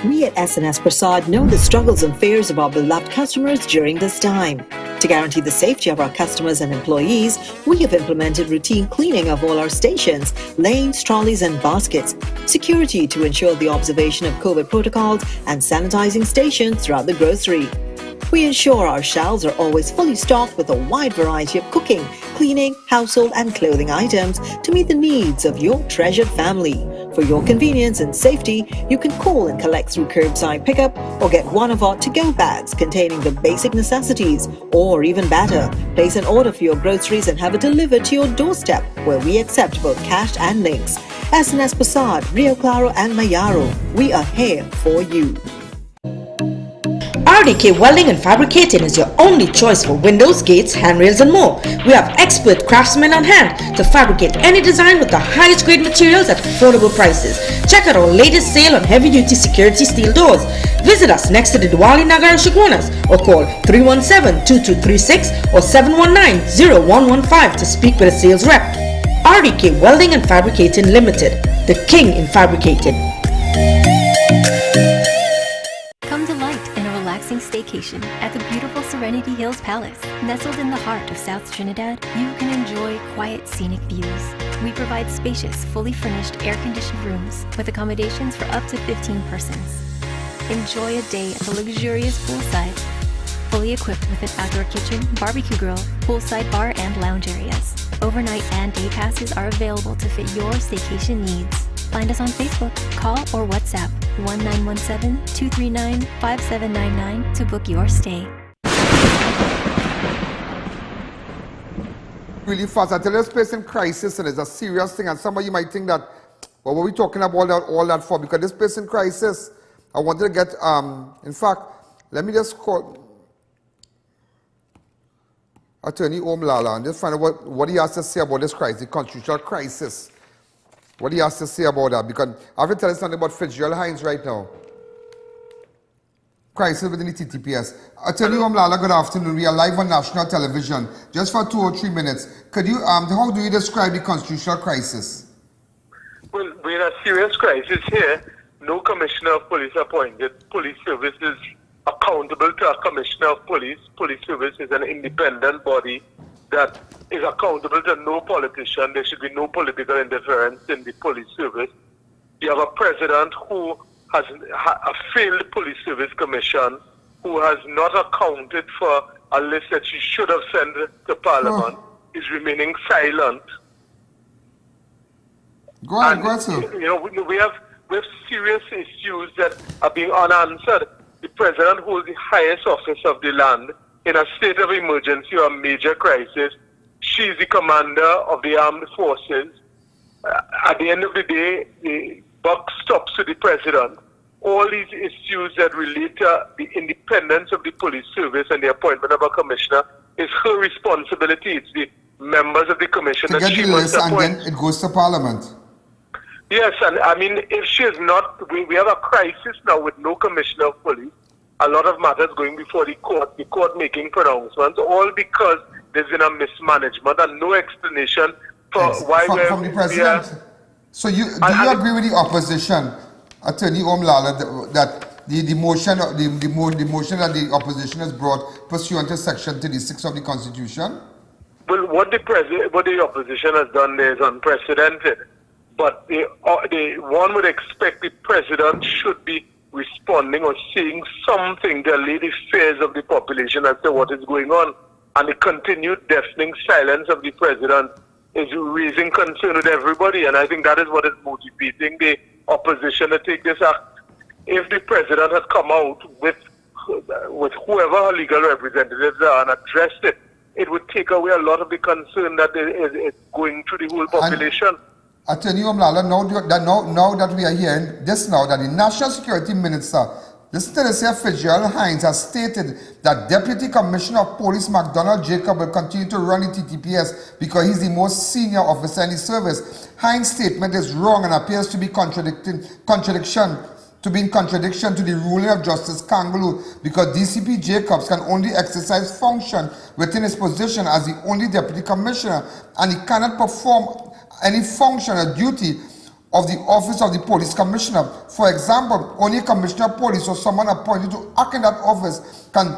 We at S&S Prasad know the struggles and fears of our beloved customers during this time. To guarantee the safety of our customers and employees, we have implemented routine cleaning of all our stations, lanes, trolleys and baskets, security to ensure the observation of COVID protocols, and sanitizing stations throughout the grocery. We ensure our shelves are always fully stocked with a wide variety of cooking, cleaning, household and clothing items to meet the needs of your treasured family. For your convenience and safety, you can call and collect through curbside pickup or get one of our to-go bags containing the basic necessities, or even better, place an order for your groceries and have it delivered to your doorstep, where we accept both cash and links. SNS Posad, Rio Claro and Mayaro, we are here for you. RDK Welding and Fabricating is your only choice for windows, gates, handrails and more. We have expert craftsmen on hand to fabricate any design with the highest grade materials at affordable prices. Check out our latest sale on heavy duty security steel doors. Visit us next to the Diwali Nagar in Shigunas or call 317-2236 or 719-0115 to speak with a sales rep. RDK Welding and Fabricating Limited, the king in fabricating. Come delight in a relaxing staycation at the beautiful Serenity Hills Palace. Nestled in the heart of South Trinidad, you can enjoy quiet scenic views. We provide spacious, fully furnished, air-conditioned rooms with accommodations for up to 15 persons. Enjoy a day at the luxurious poolside, fully equipped with an outdoor kitchen, barbecue grill, poolside bar and lounge areas. Overnight and day passes are available to fit your staycation needs. Find us on Facebook, call or WhatsApp 1917-239-5799 to book your stay. Really fast, I tell you, this place in crisis and it's a serious thing, and some of you might think that, well, what are we talking about all that for? Because this place in crisis, I wanted to get, in fact, let me just call Attorney Omlala and just find out what he has to say about this crisis, the constitutional crisis. What he has to say about that, because I have to tell you something about FITZGERALD right now. Crisis within the TTPS. Attorney Omlala, good afternoon. We are live on national television. Just for 2 or 3 minutes, could you, how do you describe the constitutional crisis? Well, we're in a serious crisis here. No commissioner of police appointed. Police service is accountable to a commissioner of police. Police service is an independent body that is accountable to no politician. There should be no political interference in the police service. You have a president who has a failed police service commission, who has not accounted for a list that she should have sent to Parliament, is remaining silent. Go ahead, sir. You know, we have serious issues that are being unanswered. The president holds the highest office of the land. In a state of emergency or a major crisis, she is the commander of the armed forces. At the end of the day, the buck stops with the president. All these issues that relate to the independence of the police service and the appointment of a commissioner is her responsibility. It's the members of the commission to that she must appoint. And then it goes to Parliament. Yes, and I mean, if she is not, we have a crisis now with no commissioner of police. A lot of matters going before the court making pronouncements, all because there's been a mismanagement and no explanation for why from the president. So do you agree with the opposition, Attorney Omlala, that the motion that the opposition has brought pursuant to Section 36 of the Constitution? Well, what the opposition has done there is unprecedented. But one would expect the president should be responding or saying something to allay the fears of the population as to what is going on. And the continued deafening silence of the president is raising concern with everybody, and I think that is what is motivating the opposition to take this act. If the president had come out with whoever her legal representatives are and addressed it, it would take away a lot of the concern that is going through the whole population. Attorney Omlala, now that we are hearing this now, that the National Security Minister, listen to this here, FITZGERALD has stated that Deputy Commissioner of Police MacDonald Jacob will continue to run the TTPS because he's the most senior officer in the service. Hines' statement is wrong and appears to be in contradiction to the ruling of Justice Kangaloo, because DCP Jacobs can only exercise function within his position as the only Deputy Commissioner, and he cannot perform any function or duty of the office of the police commissioner. For example, only a commissioner of police or someone appointed to act in that office can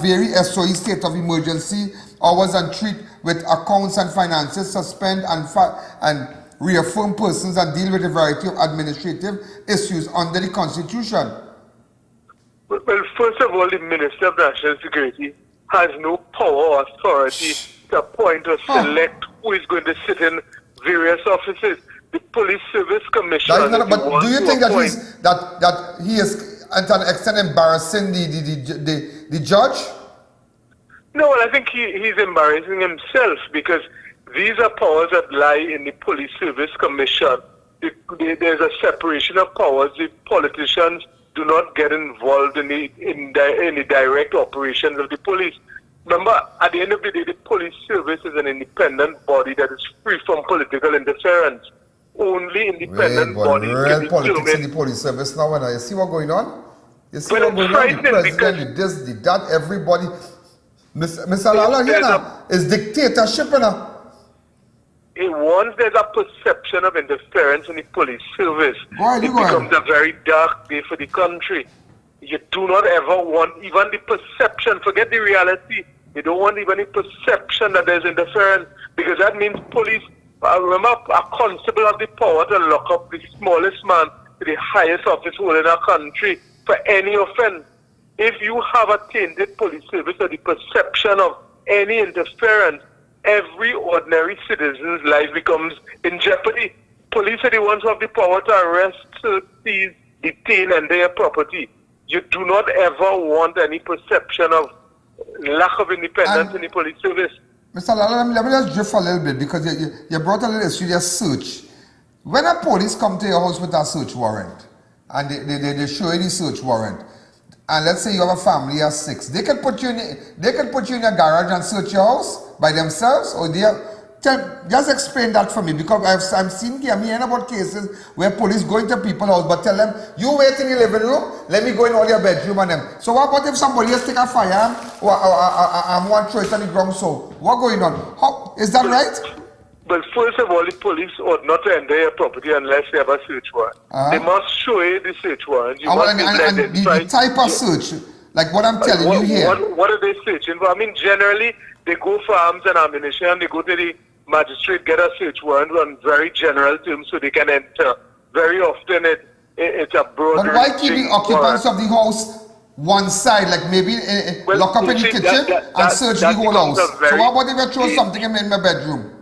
vary SOE state of emergency hours and treat with accounts and finances, suspend and reaffirm persons and deal with a variety of administrative issues under the Constitution. Well, first of all, the Minister of National Security has no power or authority to appoint or select who is going to sit in various offices. The Police Service Commission. But do you think that he is to an extent embarrassing the judge? No, well, I think he's embarrassing himself because these are powers that lie in the Police Service Commission. There's a separation of powers. The politicians do not get involved in the direct operations of the police. Remember, at the end of the day, the police service is an independent body that is free from political interference. Only independent bodies can real politics determine. in the police service now, and you see what's going on? You see what's going on? The president, the this, the that, everybody. Mr. Lala here now is dictatorship now. Once there's a perception of interference in the police service, it becomes a very dark day for the country. You do not ever want even the perception, forget the reality. You don't want even the perception that there's interference, because that means police, remember, a constable has the power to lock up the smallest man to the highest office holder in our country for any offense. If you have a tainted police service or the perception of any interference, every ordinary citizen's life becomes in jeopardy. Police are the ones who have the power to arrest, seize, detain, and their property. You do not ever want any perception of lack of independence in the police service. Mr. Lala, let me just drift a little bit, because you brought a little issue, your search. When a police come to your house with a search warrant, and they show you the search warrant, and let's say you have a family of 6, they can put you in a garage and search your house by themselves, or just explain that for me, because I'm seeing here, I'm hearing about cases where police go into people's house but tell them, you wait in the living room, let me go in all your bedroom and them. So what about if somebody else take a firearm or one throw it on the ground? So what going on? Is that right? But first of all, the police ought not to enter your property unless they have a search warrant. They must show you the search warrant. You must the type of search, like what I'm telling you here. What are they searching for? I mean, generally, they go for arms and ammunition, they go to the magistrate, get a search warrant on very general terms so they can enter. Very often it's a broad. But why keep the occupants of the house one side, like maybe lock up in the kitchen and search the whole house? So what about if I throw something in my bedroom?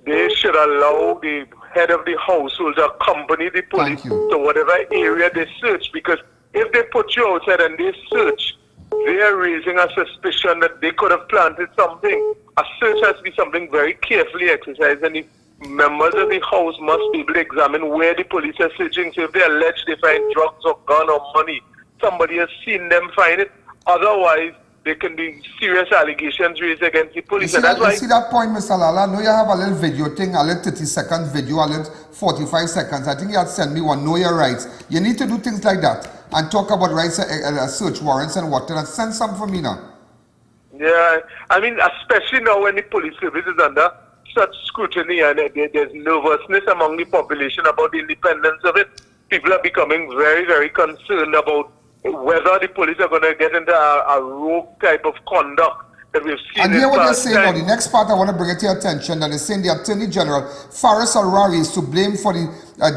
They should allow the head of the household to accompany the police to whatever area they search, because if they put you outside and they search, they are raising a suspicion that they could have planted something. A search has to be something very carefully exercised, and the members of the house must be able to examine where the police are searching. So if they allege they find drugs or gun or money, somebody has seen them find it. Otherwise, there can be serious allegations raised against the police. You see that point, Mr. Lala? I know you have a little video thing, a little 30-second video, a little 45 seconds. I think you had sent me one, Know Your Rights. You need to do things like that and talk about rights, search warrants and what. And send some for me now. Yeah, I mean, especially now when the police service is under such scrutiny and there's nervousness among the population about the independence of it. People are becoming very, very concerned about whether the police are going to get into a rogue type of conduct that we've seen. And hear what they're saying now. The next part I want to bring it to your attention, that they're saying the Attorney General, Faris Al-Rari, is to blame for the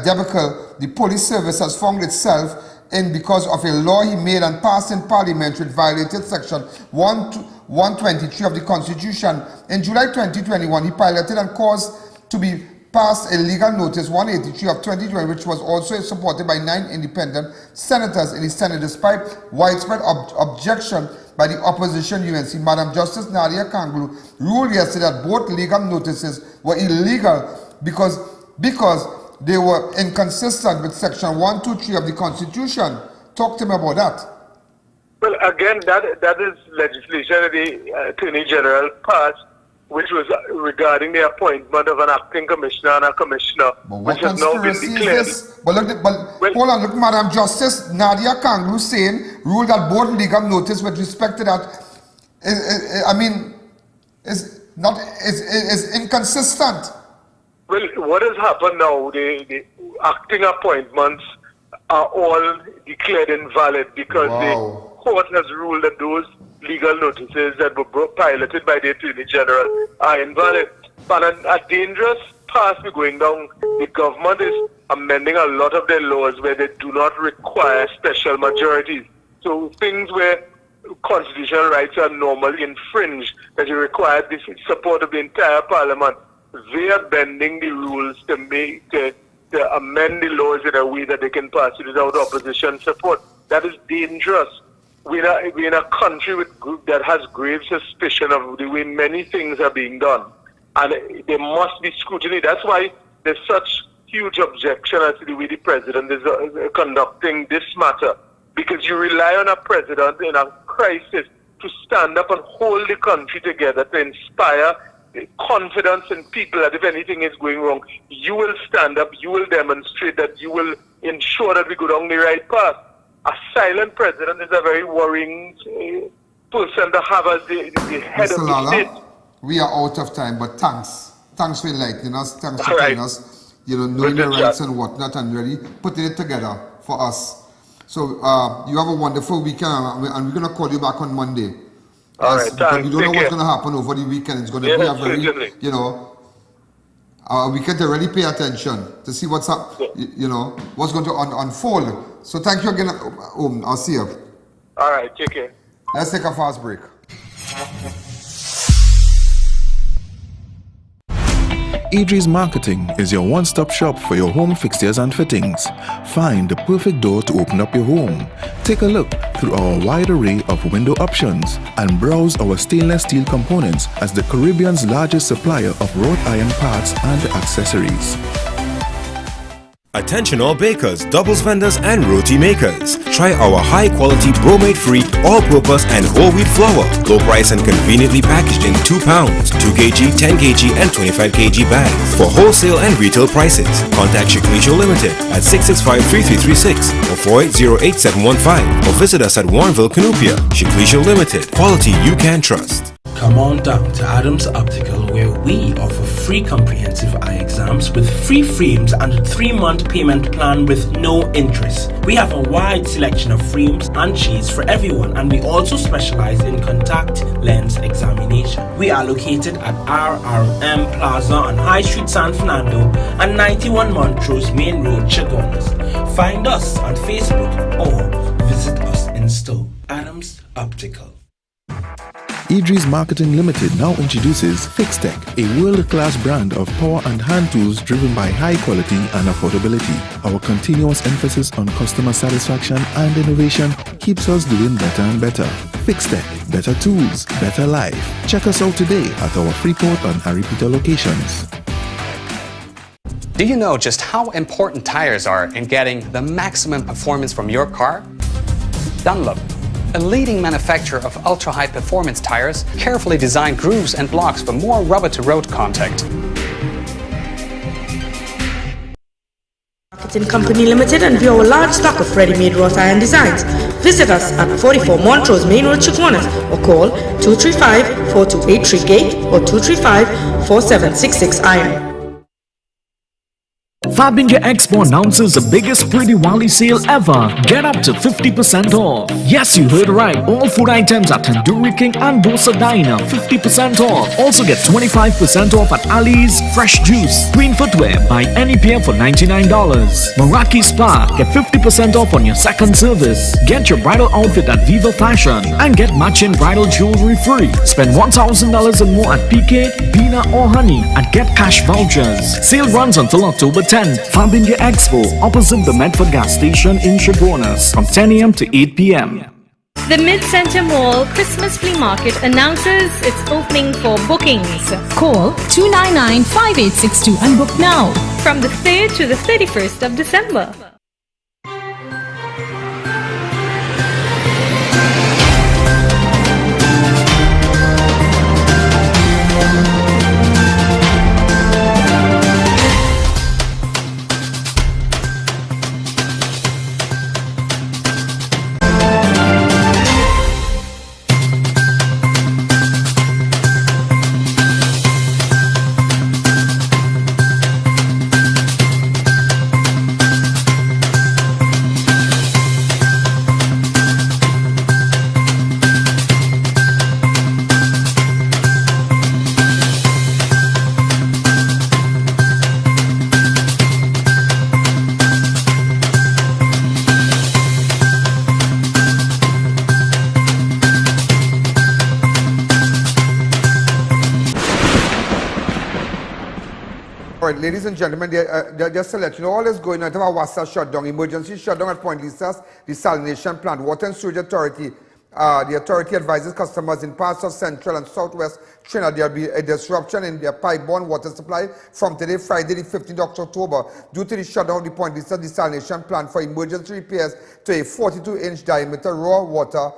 debacle the police service has found itself in because of a law he made and passed in Parliament which violated Section 123 of the Constitution. In July 2021, he piloted and caused to be passed a legal notice 183 of 2020, which was also supported by 9 independent senators in the Senate, despite widespread objection by the opposition UNC. Madam Justice Nadia Kanglu ruled yesterday that both legal notices were illegal because they were inconsistent with Section 123 of the Constitution. Talk to me about that. Well, again, that is legislation that the Attorney General passed, which was regarding the appointment of an acting commissioner and a commissioner, which has now been declared. But hold on, look, Madam Justice Nadia Kanglu saying, ruled that board legal notice with respect to that, is inconsistent. Well, what has happened now, the acting appointments are all declared invalid because the court has ruled that those legal notices that were piloted by the Attorney General are invalid. But a dangerous path we're going down. The government is amending a lot of their laws where they do not require special majorities. So things where constitutional rights are normally infringed, that you require the support of the entire parliament, they are bending the rules to amend the laws in a way that they can pass it without opposition support. That is dangerous. We're in a country that has grave suspicion of the way many things are being done. And there must be scrutiny. That's why there's such huge objection as to the way the president is conducting this matter. Because you rely on a president in a crisis to stand up and hold the country together, to inspire confidence in people that if anything is going wrong, you will stand up, you will demonstrate that you will ensure that we go down the right path. A silent president is a very worrying person to have as the head Mr. of the Lala, state. we are out of time, but thanks for enlightening us, thanks for telling us, knowing your rights and whatnot and really putting it together for us. So you have a wonderful weekend, and we're going to call you back on Monday. All right, thanks. We don't know what's going to happen over the weekend. It's going to be a very, we can really pay attention to see what's up, what's going to unfold. So thank you again. I'll see you. All right, take care. Let's take a fast break. Idris Marketing is your one-stop shop for your home fixtures and fittings. Find the perfect door to open up your home. Take a look through our wide array of window options and browse our stainless steel components as the Caribbean's largest supplier of wrought iron parts and accessories. Attention all bakers, doubles vendors and roti makers. Try our high quality bromate free, all purpose and whole wheat flour. Low price and conveniently packaged in 2 pounds, 2 kg, 10 kg and 25 kg bags. For wholesale and retail prices, contact Shiklisho Limited at 665-3336 or 480-8715 or visit us at Warrenville, Canupia. Shiklisho Limited, quality you can trust. Come on down to Adams Optical, where we offer free comprehensive eye exams with free frames and a 3-month payment plan with no interest. We have a wide selection of frames and shades for everyone, and we also specialize in contact lens examination. We are located at RRM Plaza on High Street, San Fernando and 91 Montrose Main Road, Chaguanas. Find us on Facebook or visit us in store. Adams Optical. Idris Marketing Limited now introduces FIXTECH, a world-class brand of power and hand tools driven by high quality and affordability. Our continuous emphasis on customer satisfaction and innovation keeps us doing better and better. FIXTECH, better tools, better life. Check us out today at our Freeport and Aripita locations. Do you know just how important tires are in getting the maximum performance from your car? Dunlop, a leading manufacturer of ultra-high performance tires, carefully designed grooves and blocks for more rubber-to-road contact. Marketing Company Limited and view our large stock of ready-made wrought iron designs. Visit us at 44 Montrose Main Road, Chaguanas, or call 235-4283 Gate or 235-4766 Iron. Fabinja Expo announces the biggest Pretty Wali sale ever. Get up to 50% off. Yes, you heard right. All food items at Tandoori King and Dosa Diner, 50% off. Also get 25% off at Ali's Fresh Juice. Green Footwear, buy any pair for $99. Meraki Spa, get 50% off on your second service. Get your bridal outfit at Viva Fashion and get matching bridal jewelry free. Spend $1,000 and more at PK, Bina or Honey and get cash vouchers. Sale runs until October 10th. Fabinja Expo, opposite the Medford gas station in Chaguanas, from 10 a.m. to 8 p.m. The Mid-Center Mall Christmas Flea Market announces its opening for bookings. Call 299-5862 and book now. From the 3rd to the 31st of December. ladies and gentlemen, just to let you know, all is going on. Wassa shutdown, emergency shutdown at Point Lisas, desalination plant, Water and Sewage Authority. The authority advises customers in parts of central and southwest Trinidad there will be a disruption in their pipe-borne water supply from today, Friday, the 15th of October, due to the shutdown of the Point Lisas desalination plant for emergency repairs to a 42-inch diameter raw water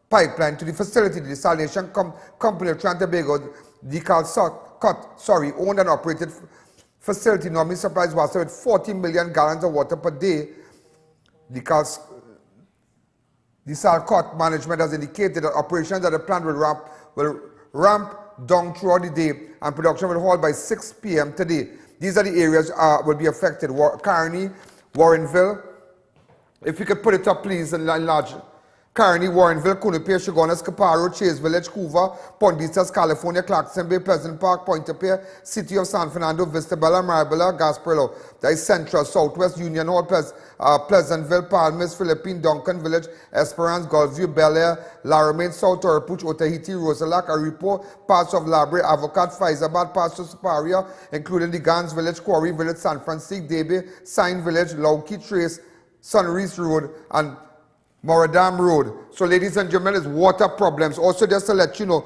pipeline to the facility. The desalination company of TOBAGO, owned and operated facility normally supplies water with 40 million gallons of water per day. The Salcott management has indicated that operations at the plant will ramp down throughout the day and production will halt by 6 p.m. today. These are the areas will be affected. Carney, Warrenville. If you could put it up, please, and enlarge it. Carney, Warrenville, Kunupe, Shogunas, Caparo, Chase Village, Couva, Point Lisas, California, Clarkson Bay, Pleasant Park, Pointe-a-Pierre, City of San Fernando, Vista Bella, Marabella, Gasparilla. That is Central, Southwest, Union Hall, Pleasantville, Palmas, Philippine, Duncan Village, Esperance, Gulfview, Bel Air, Laramie, South Oropouche, Otahiti, Rosalac, Aripo, parts of Labre, Avocat, Faizabad, parts of Suparia, including the Gans Village, Quarry Village, San Francisco, Debe, Sign Village, Lauki Trace, Sunrise Road, and Moradam Road. So, ladies and gentlemen, it's water problems. Also, just to let you know,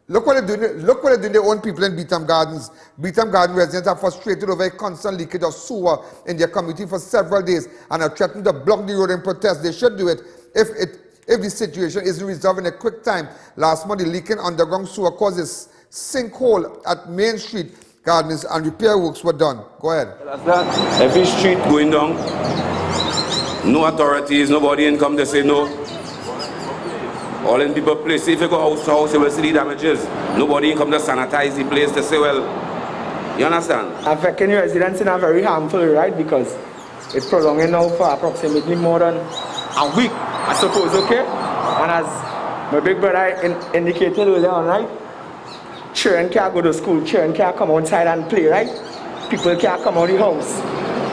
look what they're doing. Look what they're doing. Their own people in Beetham Gardens. Beetham Garden residents are frustrated over a constant leakage of sewer in their community for several days and are threatening to block the road in protest. They should do it if the situation isn't resolved in a quick time. Last month, the leaking underground sewer caused a sinkhole at Main Street Gardens and repair works were done. Go ahead. That's that. Every street going down. No authorities, nobody in come to say no. All in people place. If you go house to house, you will see the damages. Nobody in come to sanitize the place to say, well, you understand? Affecting residents in a very harmful, right? Because it's prolonging now for approximately more than a week, I suppose, okay? And as my big brother indicated earlier on, right? Children can't go to school, children can't come outside and play, right? People can't come out of the house.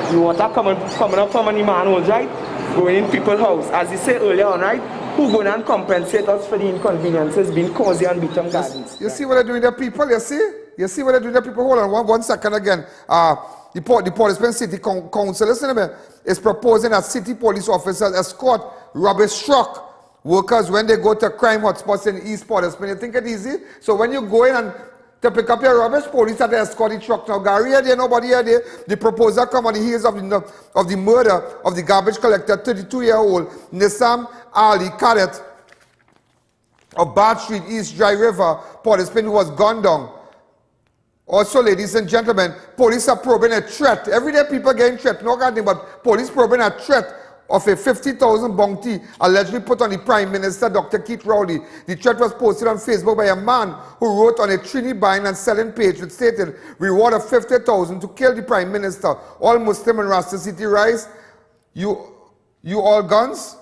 The water coming up from any manholes, right? Going in people's house. As you said earlier on, right? Who going and compensate us for the inconveniences being caused on Beetham Gardens? You see what they're doing to people, you see? You see what they're doing to people? Hold on one second again. The Port of Spain City Council, listen to me, is proposing that city police officers escort rubbish truck workers when they go to crime hotspots in East Port of Spain. You think it's easy? So when you go in and to pick up your rubbish, police have to escort the truck. Now, Gary here, there, nobody here, there. The proposal come on the heels of the murder of the garbage collector, 32-year-old Nissam Ali Cadet of Bath Street, East Dry River, Port of Spain, who was gunned down. Also, ladies and gentlemen, police are probing a threat. Every day people getting threat, no goddamn, but police probing a threat of a 50,000 bounty allegedly put on the Prime Minister, Dr. Keith Rowley. The threat was posted on Facebook by a man who wrote on a Trini buying and selling page which stated, reward of 50,000 to kill the Prime Minister. All Muslim and Rasta City rise. You all guns?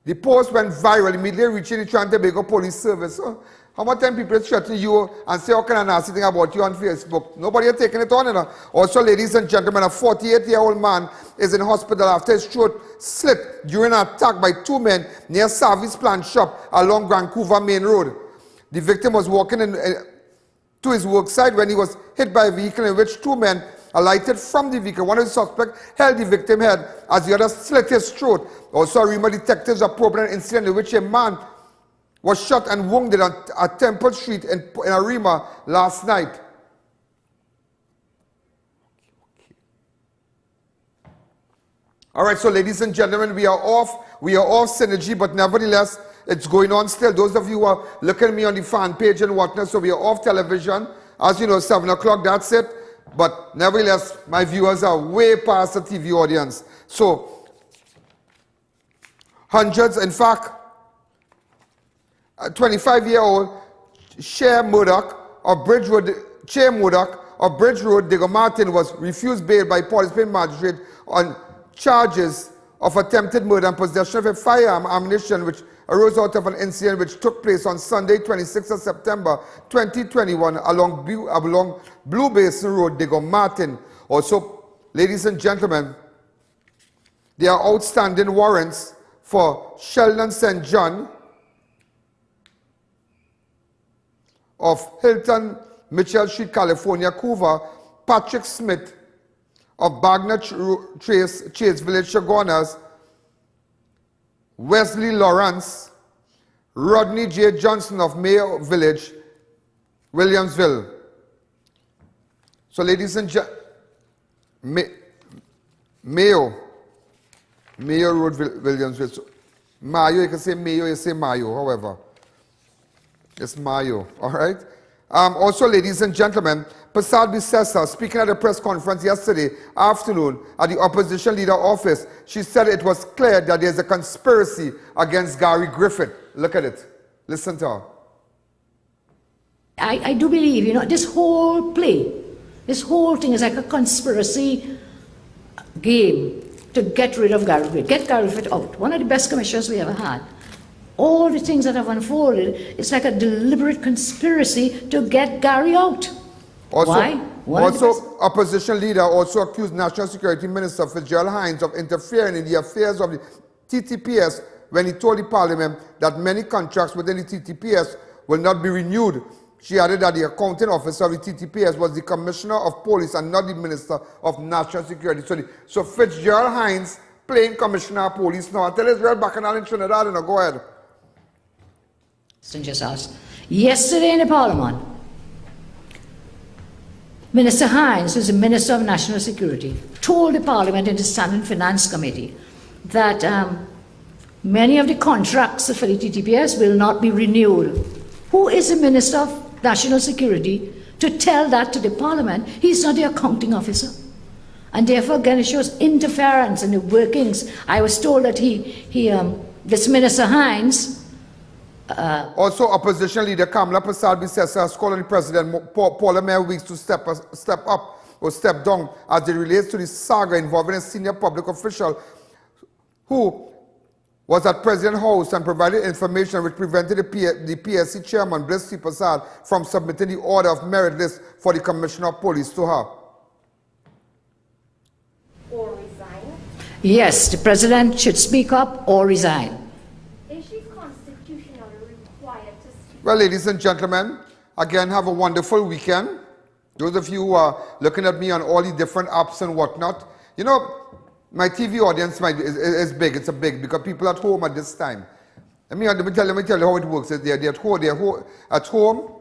The post went viral, immediately reaching the TOBAGO police service. How much time people threaten you and say all kind of nasty thing about you on Facebook? Nobody is taking it on. You know? Also, ladies and gentlemen, a 48-year-old man is in hospital after his throat slit during an attack by two men near Savi's plant shop along Vancouver Main Road. The victim was walking to his work site when he was hit by a vehicle in which two men alighted from the vehicle. One of the suspects held the victim's head as the other slit his throat. Also, REMA detectives are probing an incident in which a man was shot and wounded at Temple Street in Arima last night. All right, so ladies and gentlemen, we are off synergy, but nevertheless, it's going on still. Those of you who are looking at me on the fan page and whatnot, so we are off television. As you know, 7 o'clock, that's it. But nevertheless, my viewers are way past the TV audience. So, hundreds, in fact, 25-year-old Chair Murdoch of Bridge Road, Diego Martin, was refused bail by Port of Spain magistrate on charges of attempted murder and possession of a firearm ammunition which arose out of an incident which took place on Sunday, 26th of September 2021 along Blue Basin Road, Diego Martin. Also, ladies and gentlemen, there are outstanding warrants for Sheldon St. John of Hilton, Mitchell Street, California, Couva, Patrick Smith, of Bagner Chase Village, Chaguanas, Wesley Lawrence, Rodney J. Johnson of Mayo Village, Williamsville. So ladies and gentlemen, Mayo Road, Williamsville. So, Mayo, you can say Mayo, you say Mayo, however. It's Mayo, all right? Also, ladies and gentlemen, Passad Bissessa, speaking at a press conference yesterday afternoon at the opposition leader office, she said it was clear that there's a conspiracy against Gary Griffith. Look at it. Listen to her. I do believe, you know, this whole play, this whole thing is like a conspiracy game to get rid of Gary Griffith, get Gary Griffith out. One of the best commissioners we ever had. All the things that have unfolded, it's like a deliberate conspiracy to get Gary out. Also, why? Also, opposition leader also accused National Security Minister FITZGERALD of interfering in the affairs of the TTPS when he told the Parliament that many contracts within the TTPS will not be renewed. She added that the accounting officer of the TTPS was the Commissioner of Police and not the Minister of National Security. So FITZGERALD playing Commissioner of Police now. I tell Israel Bacchanal in Trinidad, and go ahead. Just asked. Yesterday in the Parliament, Minister Hines, who's the Minister of National Security, told the Parliament in the Standing Finance Committee that many of the contracts for the TTPS will not be renewed. Who is the Minister of National Security to tell that to the Parliament? He's not the accounting officer. And therefore, again, it shows interference in the workings. I was told that this Minister Hines... also, opposition leader Kamala Prasad Bissessa has called on the President Paula Mayor Weeks to step up or step down as it relates to the saga involving a senior public official who was at President House and provided information which prevented the PSC chairman, Bliss Prasad, from submitting the order of merit list for the Commissioner of Police to her. Or resign? Yes, the President should speak up or resign. Well, ladies and gentlemen, again, have a wonderful weekend. Those of you who are looking at me on all the different apps and whatnot, you know, my TV audience is big. It's big because people at home at this time. Let me tell you how it works. They're at home,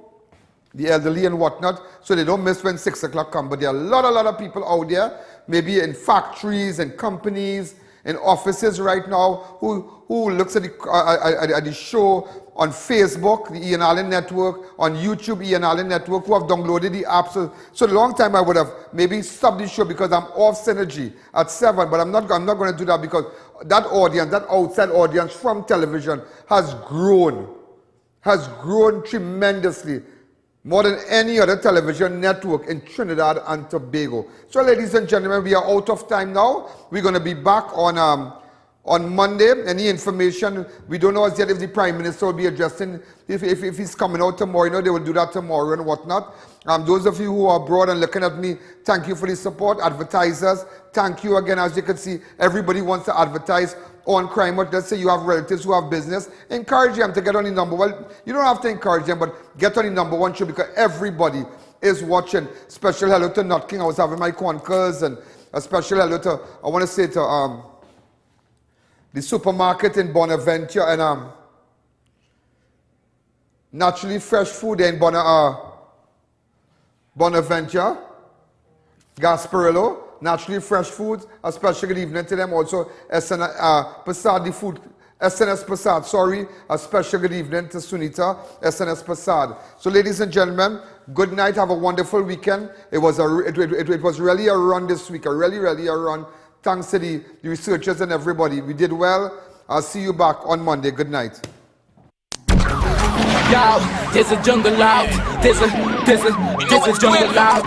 the elderly and whatnot, so they don't miss when 6 o'clock comes. But there are a lot of people out there, maybe in factories and companies, in offices right now, who looks at the show on Facebook, the I.A.N network, on YouTube, I.A.N network, who have downloaded the app. So a long time I would have maybe stopped the show because I'm off Synergy at 7, but I'm not going to do that because that audience, that outside audience from television has grown tremendously, more than any other television network in Trinidad and Tobago. So ladies and gentlemen, we are out of time now. We're going to be back on Monday. Any information, we don't know as yet if the Prime Minister will be addressing, if he's coming out tomorrow. You know, they will do that tomorrow and whatnot. Those of you who are abroad and looking at me, thank you for the support. Advertisers, thank you again. As you can see, everybody wants to advertise on Crime Watch. Let's say you have relatives who have business. Encourage them to get on the number. Well, you don't have to encourage them, but get on the number one show because everybody is watching. Special hello to Nut King. I was having my conkers, and a special hello to, I want to say to the supermarket in Bonaventure and Naturally Fresh Food in Bonaventure, Gasparillo, Naturally Fresh Foods. A special good evening to them. Also, Passad, the food, SNS Passad, sorry. A special good evening to Sunita, SNS Passad. So, ladies and gentlemen, good night. Have a wonderful weekend. It was really a run this week, really a run. Thanks to the researchers and everybody. We did well. I'll see you back on Monday. Good night. Yo, there's a jungle out. There's a jungle out.